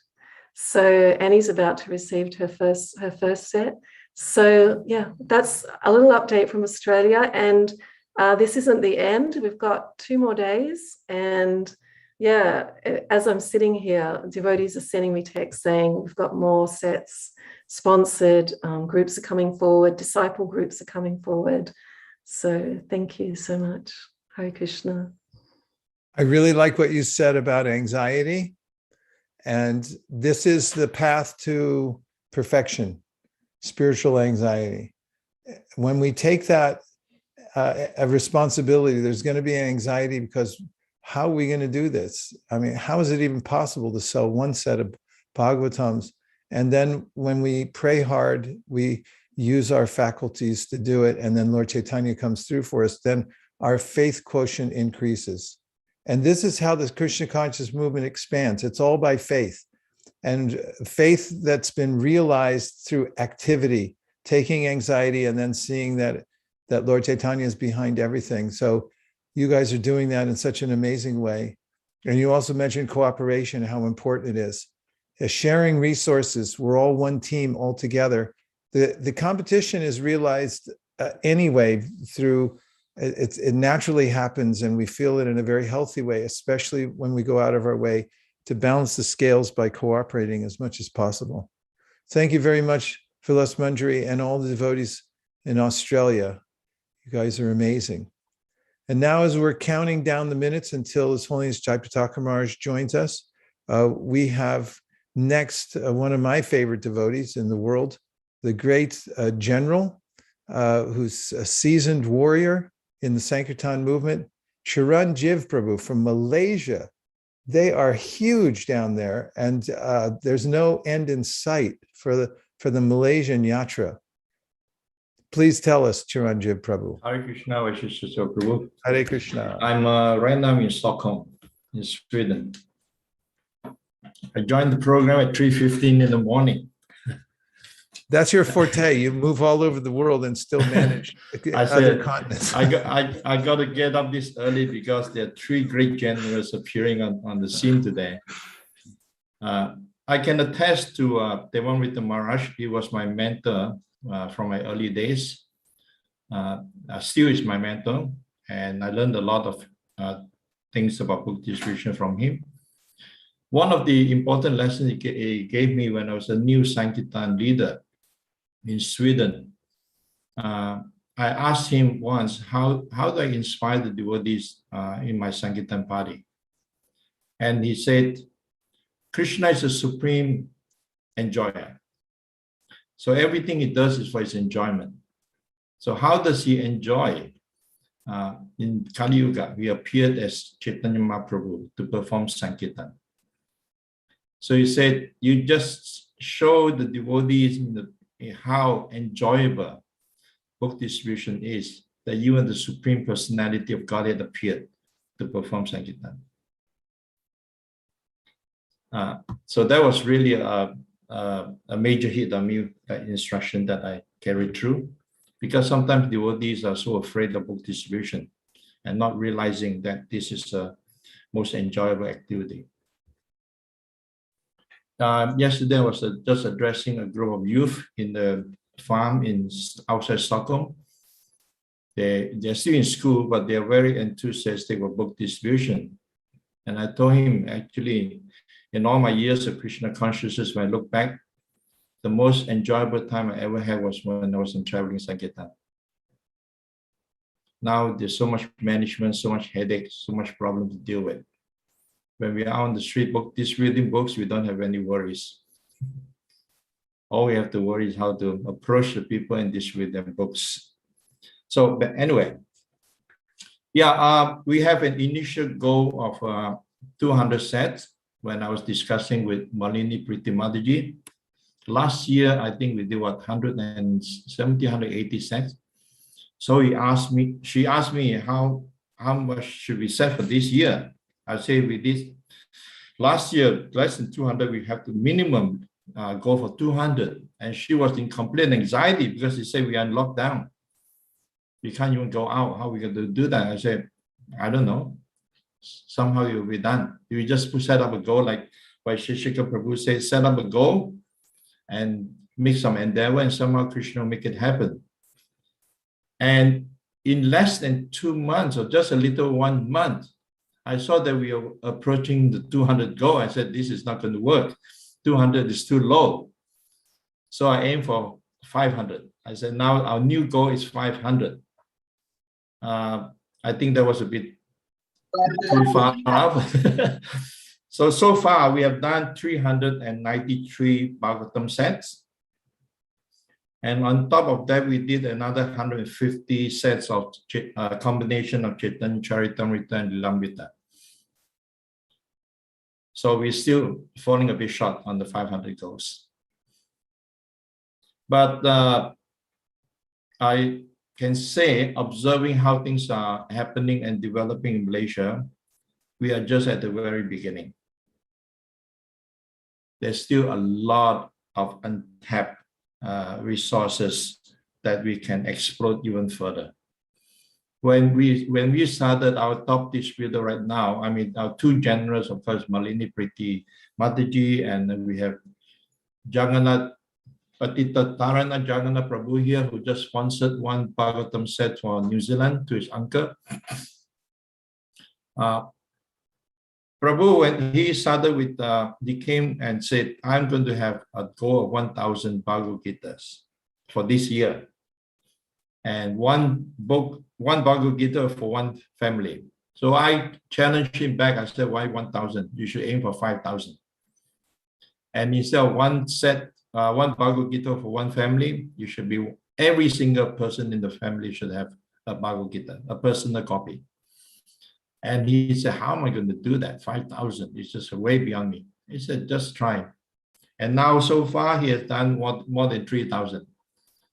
So Annie's about to receive her first set. So yeah, that's a little update from Australia, and this isn't the end. We've got 2 more days, and yeah, as I'm sitting here, devotees are sending me texts saying we've got more sets sponsored, groups are coming forward, disciple groups are coming forward. So thank you so much. Hare Krishna. I really like what you said about anxiety. And this is the path to perfection, spiritual anxiety. When we take that a responsibility, there's going to be anxiety, because how are we going to do this? I mean, how is it even possible to sell 1 set of Bhagavatams? And then when we pray hard, we use our faculties to do it, and then Lord Chaitanya comes through for us, then our faith quotient increases. And this is how the Krishna conscious movement expands. It's all by faith. And faith that's been realized through activity, taking anxiety and then seeing that that Lord Chaitanya is behind everything. So you guys are doing that in such an amazing way. And you also mentioned cooperation, how important it is. Sharing resources, we're all one team all together. The competition is realized anyway through, it naturally happens, and we feel it in a very healthy way, especially when we go out of our way to balance the scales by cooperating as much as possible. Thank you very much, Vilas Manjari, and all the devotees in Australia. You guys are amazing. And now, as we're counting down the minutes until His Holiness Jaipataka Maharaj joins us, we have next one of my favorite devotees in the world, the great general, who's a seasoned warrior in the Sankirtan movement, Charan Jiv Prabhu from Malaysia. They are huge down there, and there's no end in sight for the Malaysian yatra. Please tell us, Chiranjeev Prabhu. Hare Krishna, Vaisheshwara Prabhu. Hare Krishna. I'm right now in Stockholm, in Sweden. I joined the program at 3:15 in the morning. That's your forte. You move all over the world and still manage other continents. I got to get up this early because there are three great generals appearing on the scene today. I can attest to Devanvrita Maharaj. He was my mentor from my early days. Still is my mentor, and I learned a lot of things about book distribution from him. One of the important lessons he gave me when I was a new Sankirtan leader in Sweden, I asked him once, how do I inspire the devotees in my Sankirtan party? And he said, Krishna is a supreme enjoyer. So everything he does is for his enjoyment. So how does he enjoy? In Kali Yuga, he appeared as Chaitanya Mahaprabhu to perform Sankirtan. So he said, you just show the devotees how enjoyable book distribution is, that you and the Supreme Personality of Godhead appeared to perform Sankirtan. So that was really a major hit on me, that instruction that I carried through, because sometimes devotees are so afraid of book distribution and not realizing that this is the most enjoyable activity. Yesterday I was just addressing a group of youth in the farm outside Stockholm. They're still in school, but they're very enthusiastic about book distribution. And I told him, actually, in all my years of Krishna consciousness, when I look back, the most enjoyable time I ever had was when I was in traveling Sankirtan. Now there's so much management, so much headache, so much problem to deal with. When we are on the street distributing books, we don't have any worries. All we have to worry is how to approach the people and distribute their books. So, but anyway, yeah, we have an initial goal of 200 sets when I was discussing with Malini Pritimadaji. Last year, I think we did what, 170, 180 sets. So she asked me how much should we set for this year? I say with this, last year, less than 200, we have to minimum go for 200. And she was in complete anxiety because she said we are in lockdown. We can't even go out. How are we going to do that? I said, I don't know. Somehow it will be done. You just set up a goal, like Vaisheshika Prabhu said, set up a goal and make some endeavor, and somehow Krishna will make it happen. And in less than 2 months, or just a little 1 month, I saw that we are approaching the 200 goal. I said, this is not going to work. 200 is too low. So I aimed for 500. I said, now our new goal is 500. I think that was a bit too far off. So far, we have done 393 Bhagavatam sets. And on top of that, we did another 150 sets of combination of Chaitanya Charitamrita and Lilamrita. So we're still falling a bit short on the 500 goals. But I can say, observing how things are happening and developing in Malaysia, we are just at the very beginning. There's still a lot of untapped resources that we can explore even further. when we started our top distributor right now, I mean, our two generals, of course, Malini Priti Mataji, and then we have Jagannath Patita Tarana Jagannath Prabhu here, who just sponsored one Bhagavatam set for New Zealand to his uncle. Prabhu, when he started with, he came and said, I'm going to have a goal of 1,000 Bhagavad Gitas for this year. And one Bhagavad Gita for one family. So I challenged him back. I said, why 1,000? You should aim for 5,000. And instead of one Bhagavad Gita for one family, you should be, every single person in the family should have a Bhagavad Gita, a personal copy. And he said, how am I going to do that? 5,000, it's just way beyond me. He said, just try. And now so far he has done more than 3,000.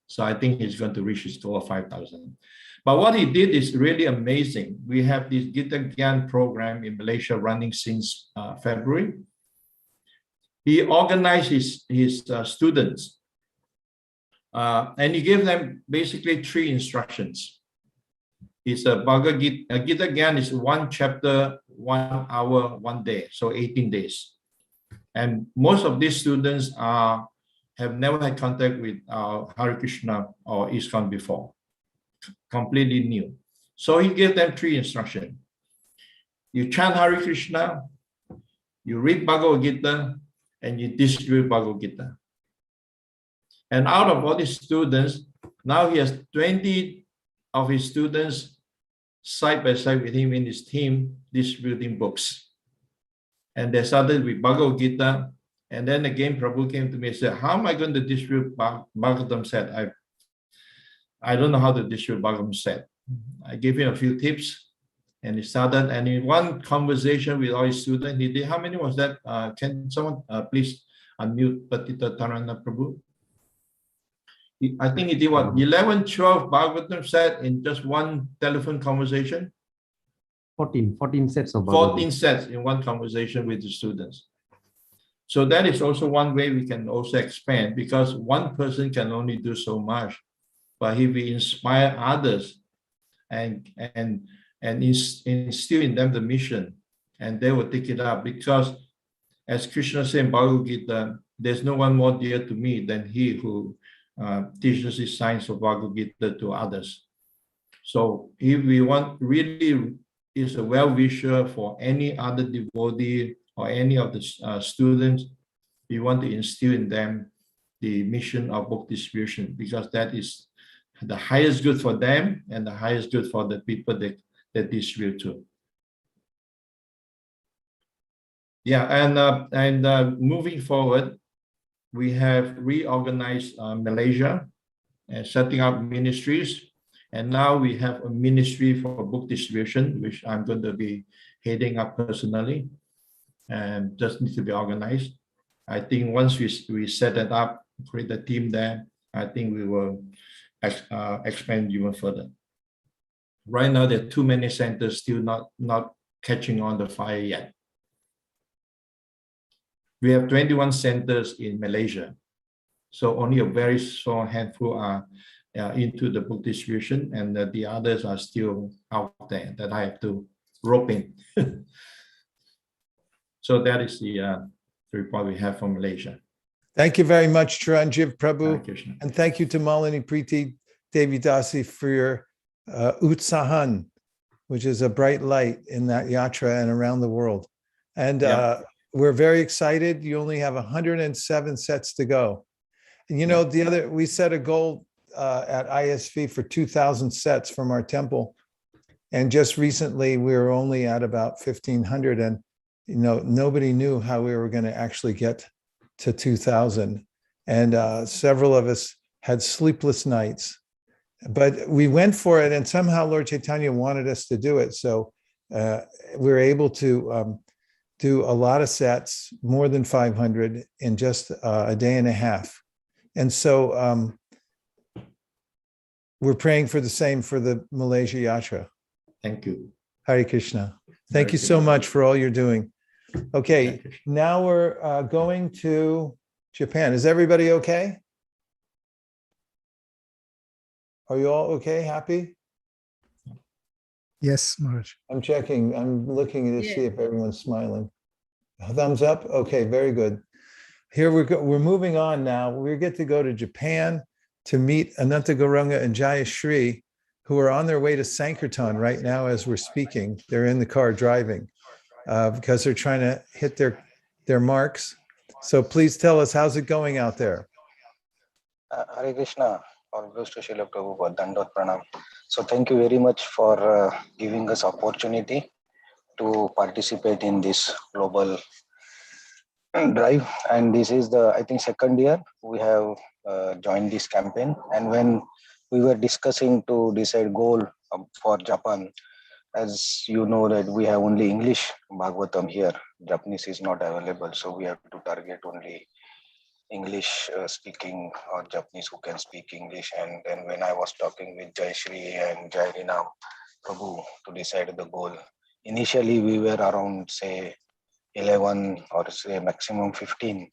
So I think he's going to reach his goal of 5,000. But what he did is really amazing. We have this Gita Gyan program in Malaysia running since February. He organized his students and he gave them basically 3 instructions. It's a Bhagavad Gita. Gita Gyan is one chapter, 1 hour, 1 day, so 18 days. And most of these students have never had contact with Hare Krishna or ISKCON before, completely new. So he gave them 3 instructions. You chant Hare Krishna, you read Bhagavad Gita, and you distribute Bhagavad Gita. And out of all these students, now he has 20 of his students side by side with him in his team distributing books. And they started with Bhagavad Gita. And then again, Prabhu came to me and said, how am I going to distribute Bhagavatam set? I don't know how to distribute Bhagavatam set. I gave him a few tips and he started. And in one conversation with all his students, he did, how many was that? Can someone please unmute Patita Tarana Prabhu? I think he did what, 11, 12 Bhagavatam set in just one telephone conversation? 14 sets of 14 sets in one conversation with the students. So that is also one way we can also expand, because one person can only do so much. But if we inspire others and instill in them the mission, and they will take it up, because as Krishna said in Bhagavad Gita, there's no one more dear to me than he who teaches the science of Bhagavad Gita to others. So if we want really is a well-wisher for any other devotee or any of the students, we want to instill in them the mission of book distribution, because that is the highest good for them and the highest good for the people that distribute to. Yeah, and moving forward, we have reorganized Malaysia and setting up ministries. And now we have a ministry for book distribution, which I'm going to be heading up personally, and just need to be organized. I think once we set it up, create a team there, I think we will expand even further. Right now, there are too many centers still not catching on the fire yet. We have 21 centers in Malaysia, so only a very small handful are into the book distribution, and the others are still out there that I have to rope in. So that is the report we have from Malaysia. Thank you very much, Chiranjeev Prabhu. Krishna. And thank you to Malini Priti Devidasi for your utsahan, which is a bright light in that yatra and around the world. And we're very excited. You only have 107 sets to go. And you know, we set a goal at ISV for 2,000 sets from our temple. And just recently, we were only at about 1,500. And, you know, nobody knew how we were going to actually get to 2,000. And several of us had sleepless nights. But we went for it, and somehow Lord Chaitanya wanted us to do it. So we were able to do a lot of sets, more than 500 in just a day and a half. And so we're praying for the same for the Malaysia Yatra. Thank you. Hare Krishna. Thank you so much for all you're doing. Okay, now we're going to Japan. Is everybody okay? Are you all okay, happy? Yes, Maharaj. I'm checking. I'm looking to see Yeah. if everyone's smiling. Thumbs up. Okay, very good. Here we're moving on now. We get to go to Japan to meet Ananta Gauranga and Jayashri, who are on their way to Sankirtan right now as we're speaking. They're in the car driving because they're trying to hit their marks. So please tell us, how's it going out there? Hare Krishna, all glories to Srila Prabhupada, Dandot Pranam. So thank you very much for giving us opportunity to participate in this global drive. And this is the, I think, second year we have joined this campaign. And when we were discussing to decide goal for Japan, as you know that we have only English Bhagavatam here, Japanese is not available. So we have to target only English speaking or Japanese who can speak English. And then when I was talking with Jayashri and Jairinam Prabhu to decide the goal, initially we were around say 11 or say maximum 15.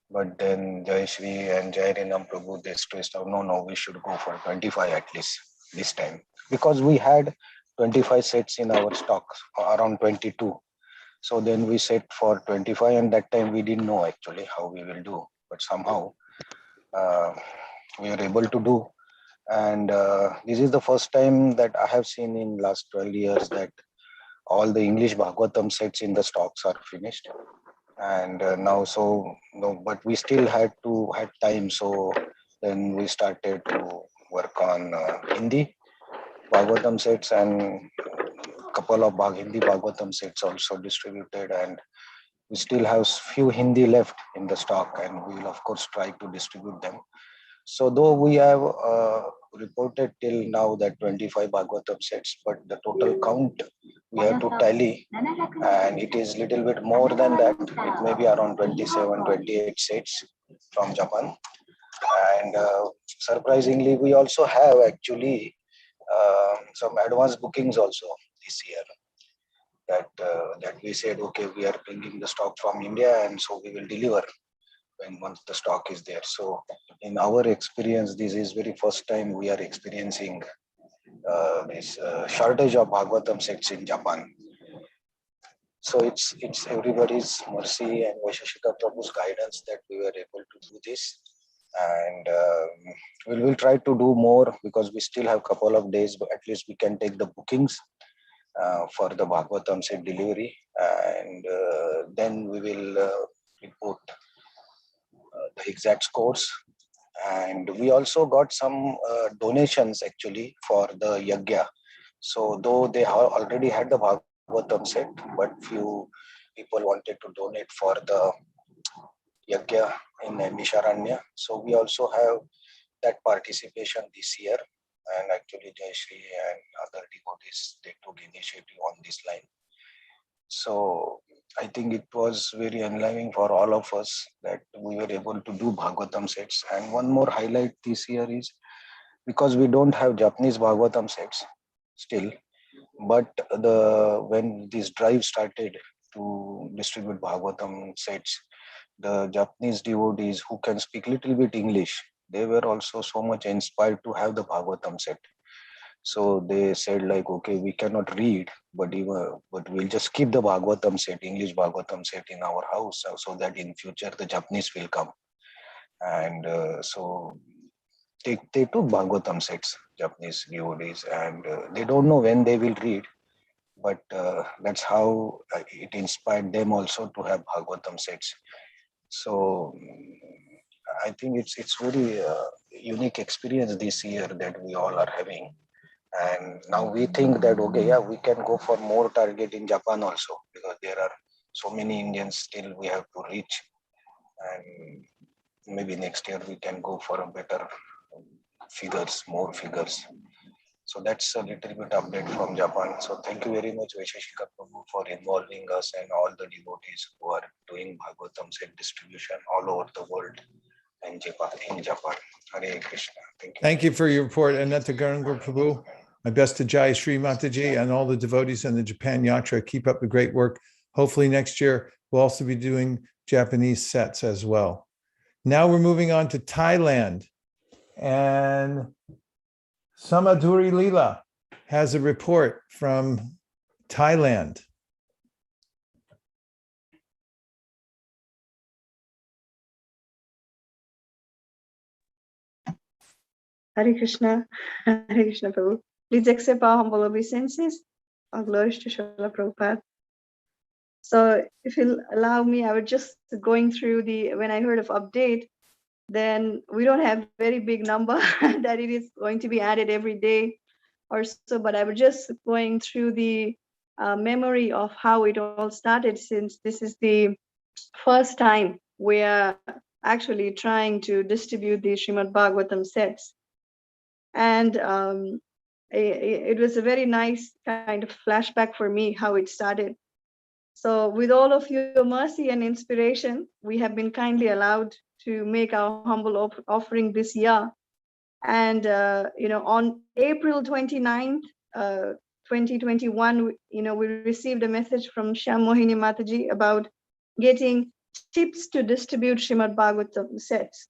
But then Jayashri and Jairinam Prabhu, they stressed out, no, we should go for 25 at least this time. Because we had 25 sets in our stock, around 22. So then we set for 25, and that time we didn't know actually how we will do, but somehow we were able to do. And this is the first time that I have seen in last 12 years that all the English Bhagavatam sets in the stocks are finished. And now, so no, but we still had time. So then we started to work on Hindi Bhagavatam sets, and couple of Hindi Bhagavatam sets also distributed, and we still have few Hindi left in the stock, and we will of course try to distribute them. So though we have reported till now that 25 Bhagavatam sets, but the total count we have to tally, and it is little bit more than that. It may be around 27, 28 sets from Japan. And surprisingly, we also have actually some advance bookings also this year. That we said, okay, we are bringing the stock from India, and so we will deliver once the stock is there. So in our experience, this is very first time we are experiencing this shortage of Bhagavatam sets in Japan. So it's everybody's mercy and Vaisheshika Prabhu's guidance that we were able to do this. And we will try to do more because we still have a couple of days, but at least we can take the bookings for the Bhagavatam set delivery, and then we will report the exact scores. And we also got some donations actually for the Yagya. So though they already had the Bhagavatam set, but few people wanted to donate for the Yagya in Nisharanya. So we also have that participation this year. And actually Jayashri and other devotees, they took initiative on this line. So I think it was very enlivening for all of us that we were able to do Bhagavatam sets. And one more highlight this year is because we don't have Japanese Bhagavatam sets still, but when this drive started to distribute Bhagavatam sets, the Japanese devotees who can speak little bit English, they were also so much inspired to have the Bhagavatam set. So they said like, okay, we cannot read, but we'll just keep the Bhagavatam set, English Bhagavatam set in our house, so that in future the Japanese will come. And so they took Bhagavatam sets, Japanese devotees, and they don't know when they will read, but that's how it inspired them also to have Bhagavatam sets. So I think it's very unique experience this year that we all are having. And now we think that, okay, yeah, we can go for more target in Japan also, because there are so many Indians still we have to reach. And maybe next year we can go for a better figures, more figures. So that's a little bit update from Japan. So thank you very much, Vaisheshika Prabhu, for involving us and all the devotees who are doing Bhagavatam set distribution all over the world and in Japan. Hare Krishna. Thank you. Thank you for your report, Ananta Gauranga Prabhu. My best to Jayashri Mataji and all the devotees in the Japan Yatra. Keep up the great work. Hopefully next year we'll also be doing Japanese sets as well. Now we're moving on to Thailand. And Samaduri Leela, has a report from Thailand. Hare Krishna, Hare Krishna Prabhu. Please accept our humble obeisances. All glories to Srila Prabhupada. So if you'll allow me, I was just going through when I heard of update, then we don't have very big number that it is going to be added every day or so, but I was just going through the memory of how it all started, since this is the first time we are actually trying to distribute the Srimad Bhagavatam sets. And it was a very nice kind of flashback for me how it started. So with all of your mercy and inspiration, we have been kindly allowed to make our humble offering this year. And on April 29th, 2021, we received a message from Shyam Mohini Mataji about getting tips to distribute Srimad Bhagavatam sets.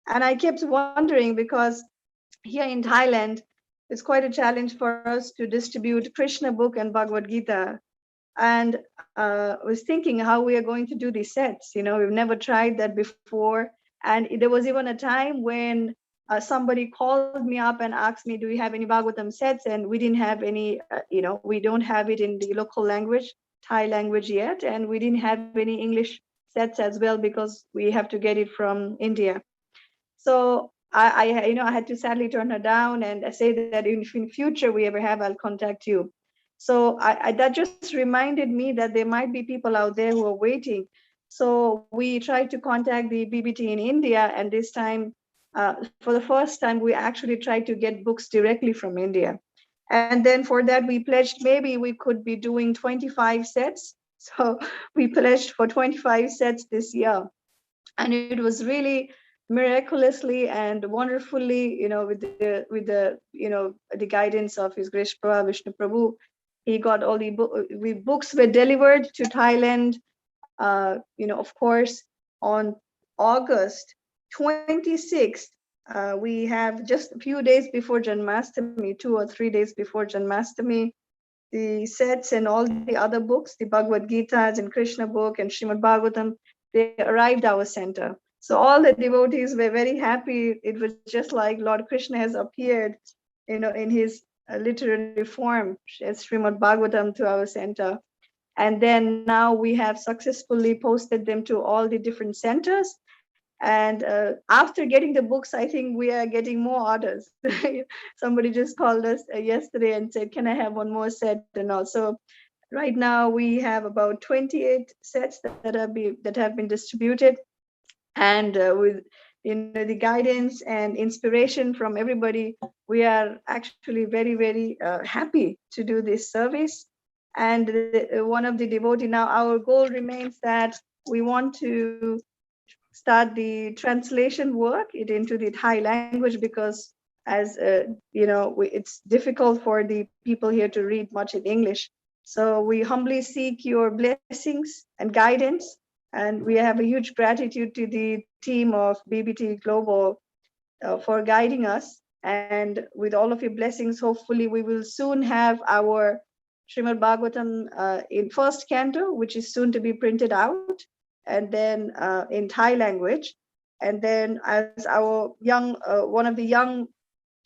And I kept wondering, because here in Thailand, it's quite a challenge for us to distribute Krishna book and Bhagavad Gita. And was thinking how we are going to do these sets. We've never tried that before. And there was even a time when somebody called me up and asked me, do you have any Bhagavatam sets? And we didn't have any, we don't have it in the local language, Thai language yet. And we didn't have any English sets as well, because we have to get it from India. So I had to sadly turn her down and say that if in future we ever have, I'll contact you. So that just reminded me that there might be people out there who are waiting. So we tried to contact the BBT in India, and this time, for the first time, we actually tried to get books directly from India. And then for that, we pledged maybe we could be doing 25 sets. So we pledged for 25 sets this year. And it was really miraculously and wonderfully, with the guidance of His Grace Prabhu, Vishnu Prabhu, he got all the books were delivered to Thailand. Of course, on August 26th, we have just a few days before Janmashtami, 2 or 3 days before Janmashtami, the sets and all the other books, the Bhagavad Gitas and Krishna book and Srimad Bhagavatam, they arrived our center. So all the devotees were very happy. It was just like Lord Krishna has appeared, in his literary form as Srimad Bhagavatam to our center. And then now we have successfully posted them to all the different centers. And after getting the books, I think we are getting more orders. Somebody just called us yesterday and said, can I have one more set? And also right now we have about 28 sets that have been distributed. And with the guidance and inspiration from everybody, we are actually very, very happy to do this service. And one of the devotee, now our goal remains that we want to start the translation work into the Thai language, because as it's difficult for the people here to read much in English. So we humbly seek your blessings and guidance. And we have a huge gratitude to the team of BBT Global for guiding us. And with all of your blessings, hopefully we will soon have our Srimad Bhagavatam in first canto, which is soon to be printed out, and then in Thai language. And then as our one of the young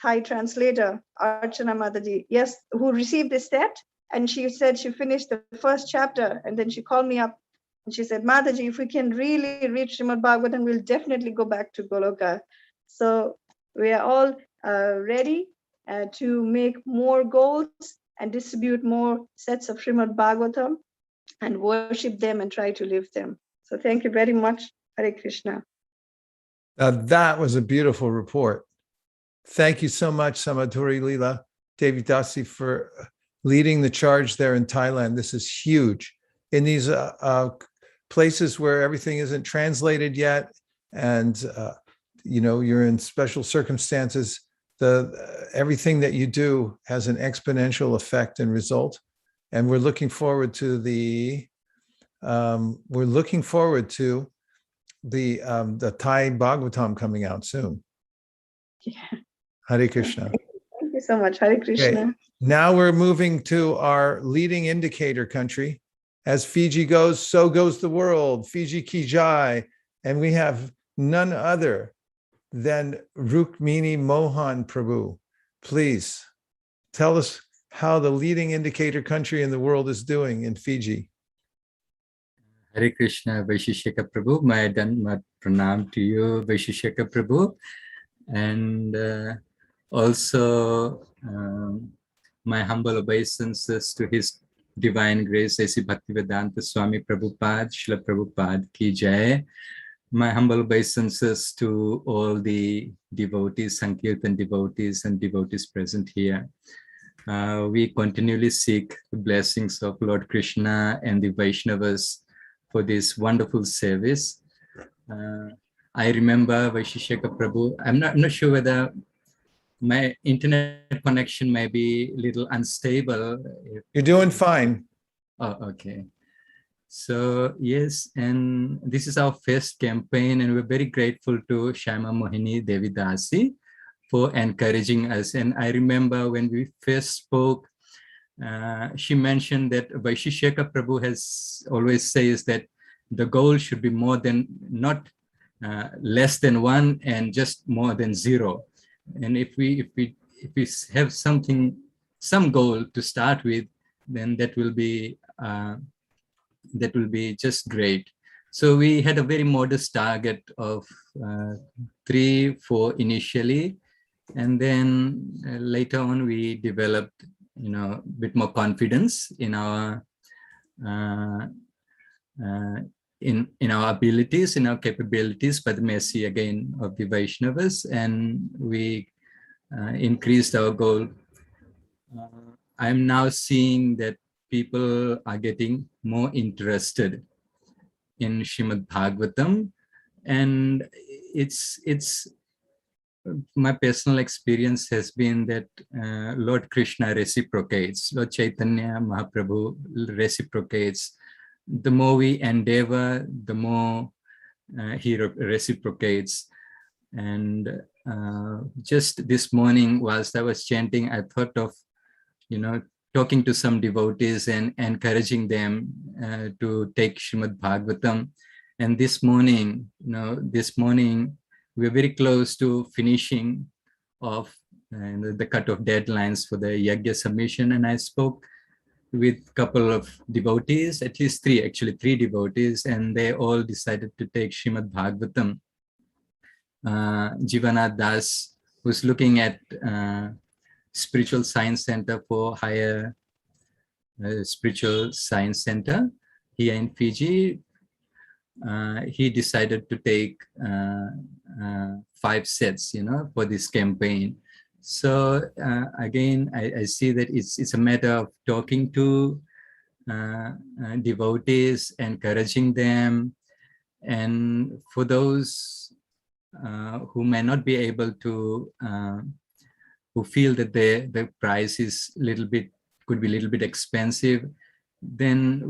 Thai translator, Archana Mataji, yes, who received this set, and she said she finished the first chapter, and then she called me up and she said, Mataji, if we can really read Srimad Bhagavatam, we'll definitely go back to Goloka. So we are all ready to make more goals and distribute more sets of Srimad Bhagavatam and worship them and try to live them. So thank you very much. Hare Krishna. That was a beautiful report. Thank you so much, Samadhuri Leela Devi Dasi, for leading the charge there in Thailand. This is huge. In these places where everything isn't translated yet, and you're in special circumstances, everything that you do has an exponential effect and result. And we're looking forward to the Thai Bhagavatam coming out soon. Yeah. Hare Krishna. Thank you so much. Hare Okay. Krishna. Now we're moving to our leading indicator country. As Fiji goes, so goes the world. Fiji ki jai. And we have none other than Rukmini Mohan Prabhu. Please tell us how the leading indicator country in the world is doing in Fiji. Hare Krishna, Vaishisheka Prabhu. My pranam to you, Vaishisheka Prabhu. And also my humble obeisances to His Divine Grace, A.C. Bhaktivedanta Swami Prabhupada, Srila Prabhupada Ki Jai. My humble obeisances to all the devotees, Sankirtan devotees and devotees present here. We continually seek the blessings of Lord Krishna and the Vaishnavas for this wonderful service. I remember Vaishisheka Prabhu. I'm not sure whether my internet connection may be a little unstable. You're doing fine. Oh, okay. So yes, and this is our first campaign, and we're very grateful to Shyama Mohini Devidasi for encouraging us. And I remember when we first spoke, she mentioned that Vaishisheka Prabhu has always says that the goal should be more than, not less than 1 and just more than 0. And if we have some goal to start with, then that will be just great. So we had a very modest target of 3, 4 initially, and then later on we developed, a bit more confidence in our in our abilities, in our capabilities, by the mercy again of the Vaishnavas, and we increased our goal. I'm now seeing that people are getting more interested in Srimad Bhagavatam, and it's my personal experience has been that Lord Krishna reciprocates, Lord Chaitanya Mahaprabhu reciprocates. The more we endeavor, the more he reciprocates. And just this morning, whilst I was chanting, I thought of, talking to some devotees and encouraging them to take Srimad Bhagavatam. And this morning, we're very close to finishing off the cut-off deadlines for the Yagya submission. And I spoke with a couple of devotees, at least 3 devotees, and they all decided to take Srimad Bhagavatam. Jivanath Das, who's looking at Spiritual Science Center for Higher Spiritual Science Center here in Fiji, he decided to take 5 sets, for this campaign. So again, I see that it's a matter of talking to devotees, encouraging them, and for those who may not be able to, who feel that the price is could be a little bit expensive, then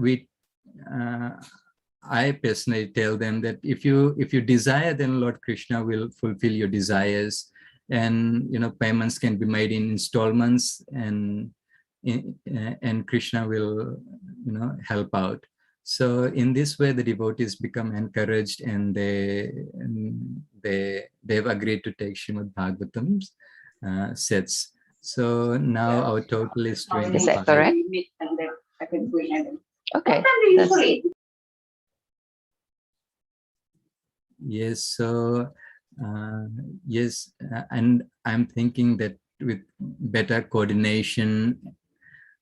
I personally tell them that if you desire, then Lord Krishna will fulfill your desires, and payments can be made in installments, and Krishna will help out. So in this way, the devotees become encouraged, and they've agreed to take Srimad Bhagavatam's sets. So now our total is 25. Is that correct? Okay. Yes. So yes, and I'm thinking that with better coordination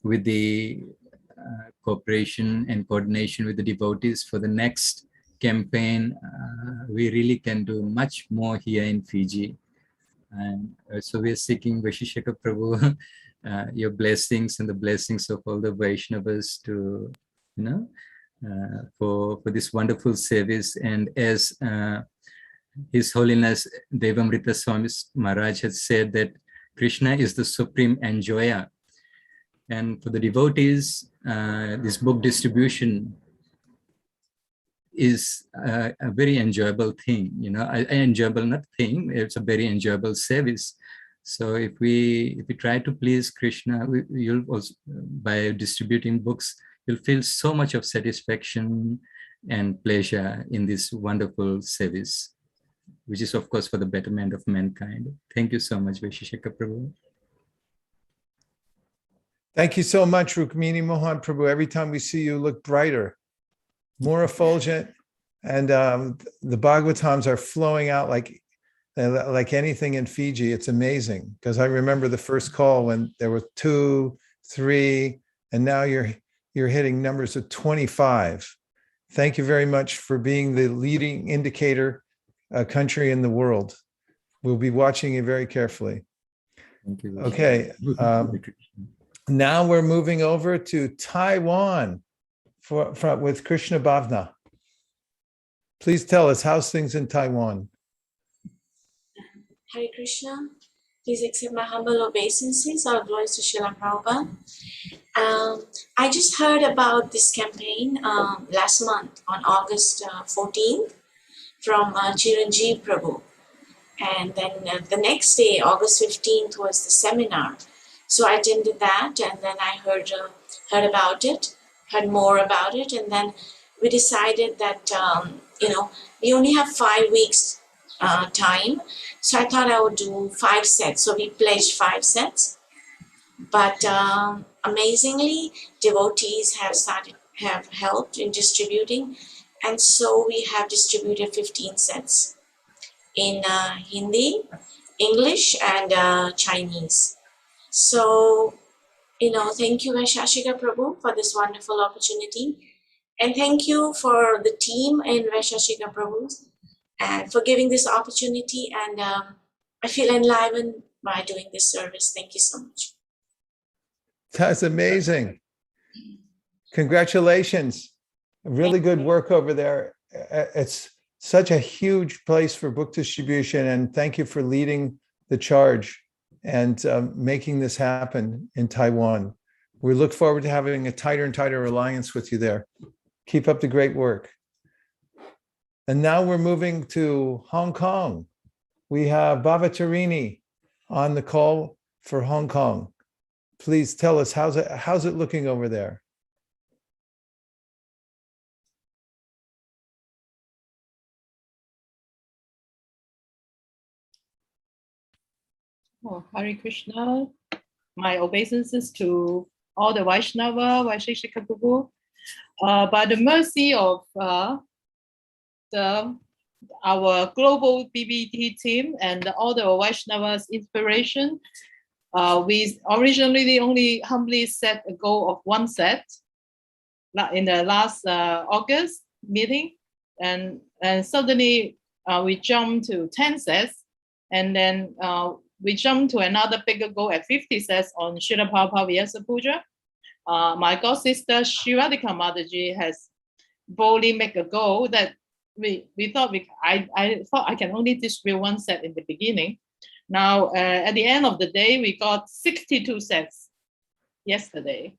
with the cooperation and coordination with the devotees for the next campaign, we really can do much more here in Fiji. And so we're seeking Vaishisheka Prabhu, your blessings and the blessings of all the Vaishnavas to, for this wonderful service. And as His Holiness Devamrita Swami Maharaj has said, that Krishna is the supreme enjoyer. And for the devotees, this book distribution is a very enjoyable thing, enjoyable not thing, it's a very enjoyable service. So if we try to please Krishna, you'll also, by distributing books, you'll feel so much of satisfaction and pleasure in this wonderful service, which is of course for the betterment of mankind. Thank you so much, Vaisheshika Prabhu. Thank you so much, Rukmini Mohan Prabhu. Every time we see you, look brighter, more effulgent, and the Bhagavatams are flowing out like anything in Fiji. It's amazing, because I remember the first call when there were 2, 3, and now you're hitting numbers of 25. Thank you very much for being the leading indicator country in the world. We'll be watching you very carefully. Thank you. Okay. Now we're moving over to Taiwan with Krishna Bhavna. Please tell us, how's things in Taiwan? Hare Krishna. Please accept my humble obeisances. All glories to Srila Prabhupada. I just heard about this campaign last month on August 14th from Chiranjeev Prabhu. And then the next day, August 15th, was the seminar. So I attended that, and then I heard about it, heard more about it, and then we decided that, we only have 5 weeks time. So I thought I would do 5 sets. So we pledged 5 sets. But amazingly, devotees have helped in distributing. And so we have distributed 15 sets in Hindi, English, and Chinese. So, thank you, Vaisheshika Prabhu, for this wonderful opportunity. And thank you for the team in Vaisheshika Prabhu and for giving this opportunity. And I feel enlivened by doing this service. Thank you so much. That's amazing. Congratulations. Really good work over there. It's such a huge place for book distribution. And thank you for leading the charge and making this happen in Taiwan. We look forward to having a tighter and tighter alliance with you there. Keep up the great work. And now we're moving to Hong Kong. We have Bhavatarini on the call for Hong Kong. Please tell us, how's it looking over there? Oh, Hare Krishna. My obeisances to all the Vaishnava, Vaisheshika Prabhu. By the mercy of our global BBT team and all the Vaishnavas' inspiration, we originally only humbly set a goal of 1 set in the last August meeting, and suddenly we jumped to 10 sets, and then we jumped to another bigger goal at 50 sets on Srila Prabhupada Vyasa Puja. My god sister Shiradika Mataji has boldly made a goal that I thought I can only distribute 1 set in the beginning. Now at the end of the day, we got 62 sets yesterday.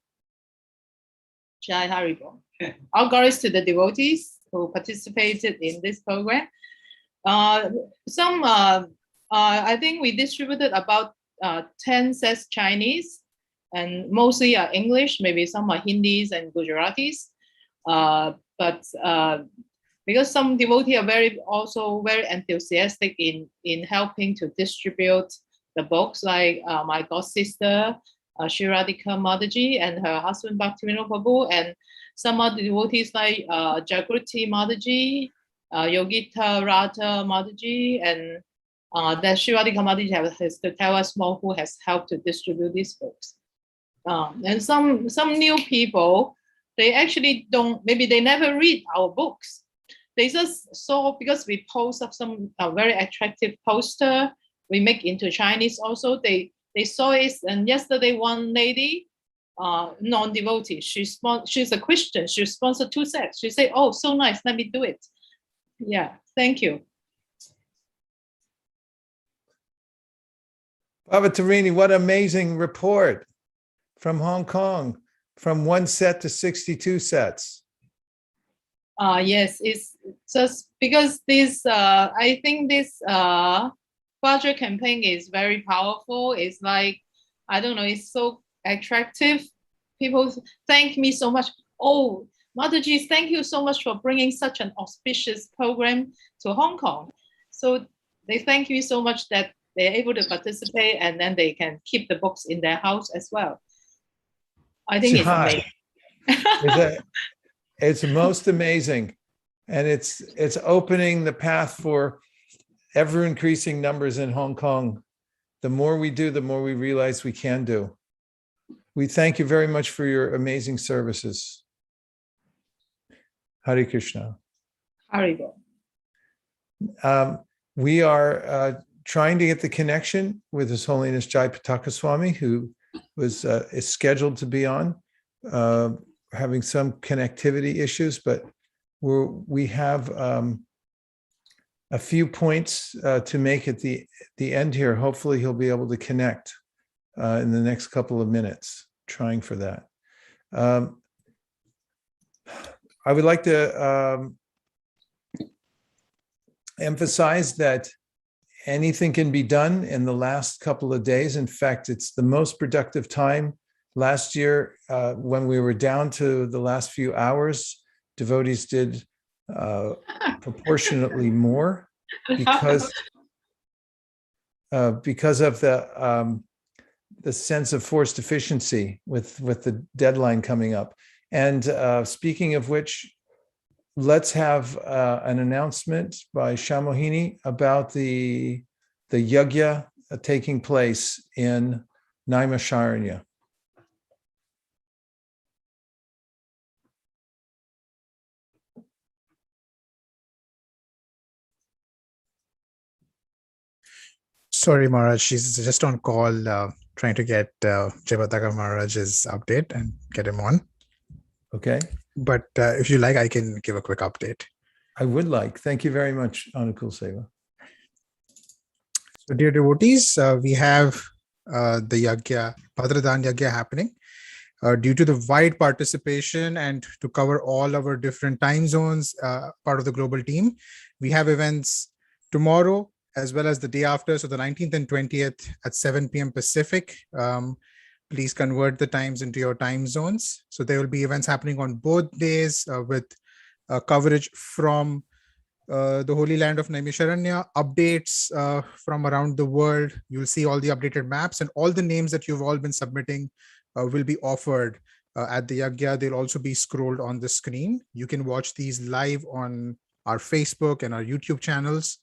Jai Haribol. All glories to the devotees who participated in this program. I think we distributed about 10 sets Chinese, and mostly are English, maybe some are Hindis and Gujaratis. But because some devotees are also very enthusiastic in helping to distribute the books, like my god sister, Shiradika Mataji, and her husband Bhaktivinoda Prabhu, and some other devotees like Jagruti Mataji, Yogita Radha Mataji, and that Shiradika Mataji has to tell us more who has helped to distribute these books. And some new people, they actually maybe they never read our books. They just saw, because we post up some very attractive poster we make into Chinese also, they saw it. And yesterday, one lady, non-devotee, she's a Christian, she sponsored 2 sets. She said, oh, so nice, let me do it. Yeah, thank you. Bhavatarini, what amazing report from Hong Kong, from 1 set to 62 sets. Yes, it's just because this, I think this Bhadra campaign is very powerful. It's like, I don't know, it's so attractive. People thank me so much. Oh, Mataji, thank you so much for bringing such an auspicious program to Hong Kong. So they thank you so much that they're able to participate, and then they can keep the books in their house as well. I think it's amazing. It's most amazing. And it's opening the path for ever increasing numbers in Hong Kong. The more we do, the more we realize we can do. We thank you very much for your amazing services. Hare Krishna. Haribo. We are trying to get the connection with His Holiness Jai Pataka Swami, who is scheduled to be on, having some connectivity issues, but we have a few points to make at the end here. Hopefully he'll be able to connect in the next couple of minutes, trying for that. I would like to emphasize that anything can be done in the last couple of days. In fact, it's the most productive time. Last year, when we were down to the last few hours, devotees did proportionately more because of the sense of forced efficiency with the deadline coming up. And speaking of which, let's have an announcement by Shamohini about the yajna taking place in Naimisharanya. Sorry, Maharaj, she's just on call, trying to get Jayapataka Maharaj's update and get him on. Okay. But if you like, I can give a quick update. I would like. Thank you very much, Anukul Seva. So, dear devotees, we have the yajna, Bhadradan yajna happening. Due to the wide participation and to cover all our different time zones, part of the global team, we have events tomorrow as well as the day after. So the 19th and 20th at 7 p.m. Pacific. Please convert the times into your time zones. So there will be events happening on both days with coverage from the Holy Land of Naimisharanya, updates from around the world. You'll see all the updated maps, and all the names that you've all been submitting will be offered at the yajna. They'll also be scrolled on the screen. You can watch these live on our Facebook and our YouTube channels.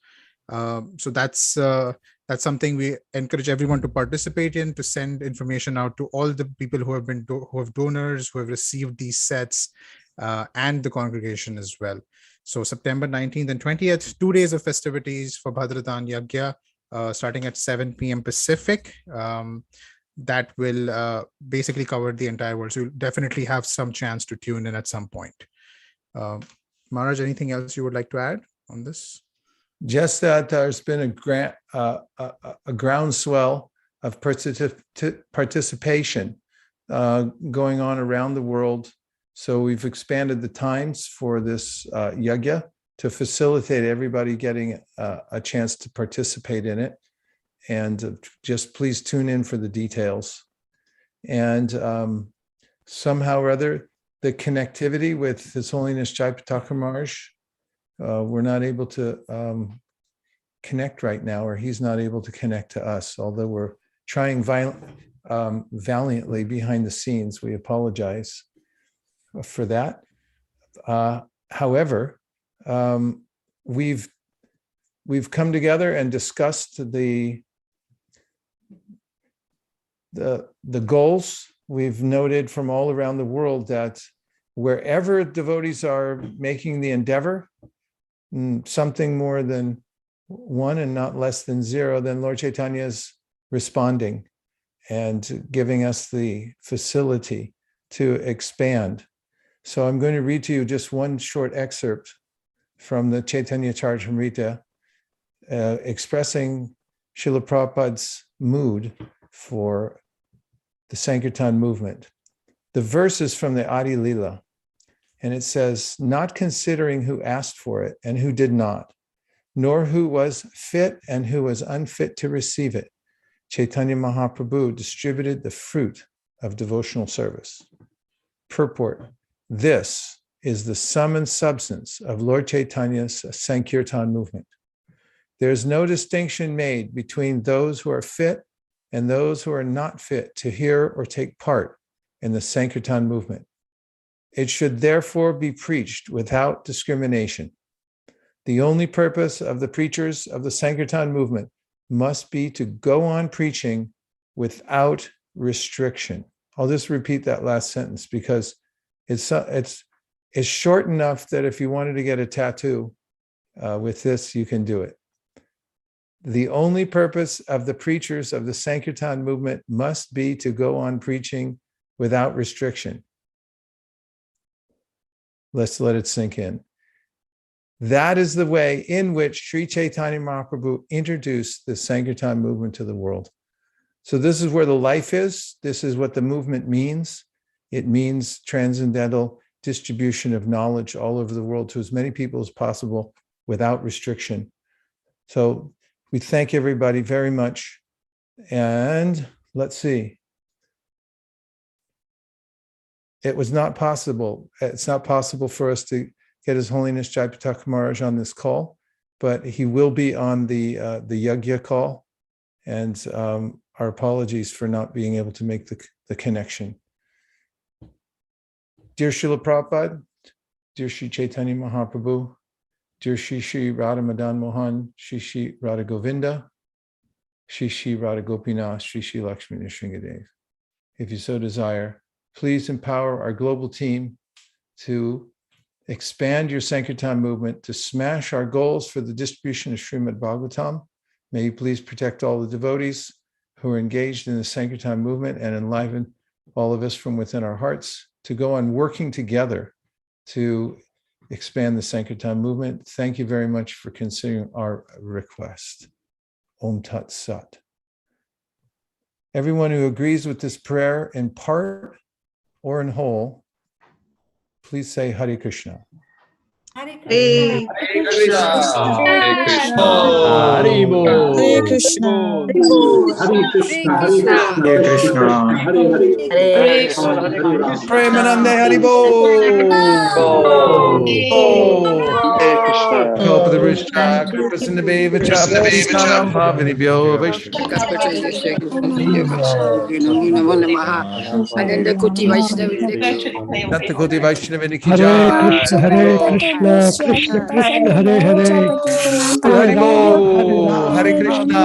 So that's something we encourage everyone to participate in, to send information out to all the people who have donors, who have received these sets, and the congregation as well. So September 19th and 20th, 2 days of festivities for Bhadradan Yajna, starting at 7 p.m. Pacific. That will basically cover the entire world. So you'll definitely have some chance to tune in at some point. Maharaj, anything else you would like to add on this? Just that there's been a groundswell of participation going on around the world. So we've expanded the times for this yajna to facilitate everybody getting a chance to participate in it. And just please tune in for the details. And somehow or other, the connectivity with His Holiness Jai Pataka Maharaj, we're not able to connect right now, or he's not able to connect to us, although we're trying valiantly behind the scenes. We apologize for that. However, we've come together and discussed the goals. We've noted from all around the world that wherever devotees are making the endeavor, something more than 1 and not less than 0, then Lord Chaitanya is responding and giving us the facility to expand. So I'm going to read to you just one short excerpt from the Chaitanya Charitamrita expressing Srila Prabhupada's mood for the Sankirtan movement. The verse is from the Adi Lila, and it says, "Not considering who asked for it and who did not, nor who was fit and who was unfit to receive it. Chaitanya Mahaprabhu distributed the fruit of devotional service. Purport: this is the sum and substance of Lord Chaitanya's Sankirtan movement. There is no distinction made between those who are fit and those who are not fit to hear or take part in the Sankirtan movement. It should therefore be preached without discrimination. The only purpose of the preachers of the Sankirtan movement must be to go on preaching without restriction. I'll just repeat that last sentence because it's short enough that if you wanted to get a tattoo with this, you can do it. The only purpose of the preachers of the Sankirtan movement must be to go on preaching without restriction. Let's let it sink in. That is the way in which Sri Chaitanya Mahaprabhu introduced the Sankirtan movement to the world. So this is where the life is. This is what the movement means. It means transcendental distribution of knowledge all over the world to as many people as possible without restriction. So we thank everybody very much. And let's see. It's not possible for us to get His Holiness Jayapataka Maharaj on this call, but he will be on the Yagya call. And our apologies for not being able to make the connection. Dear Srila Prabhupada, dear Sri Chaitanya Mahaprabhu, dear Shri Radha Madan Mohan, Shri Radha Govinda, Shri Radha Gopinath, Shri Lakshmi Nrsingadev. If you so desire, please empower our global team to expand your Sankirtan movement, to smash our goals for the distribution of Srimad Bhagavatam. May you please protect all the devotees who are engaged in the Sankirtan movement and enliven all of us from within our hearts to go on working together to expand the Sankirtan movement. Thank you very much for considering our request. Om Tat Sat. Everyone who agrees with this prayer in part or in whole, please say Hare Krishna. Hare Krishna. Hare Krishna. Hare Krishna. Hare Krishna. Hare Krishna. Hare Krishna. Hare Krishna. Premanande Haribo. Hare Krishna. Kalpatarishya Kripasinabheva Chapatishanam Bhavanibhyo Ananda Koti Vaishnava. Satakoti Vaishnava Ki Hare Krishna, Krishna Krishna, Hare Hare, Haribo, Hare Krishna.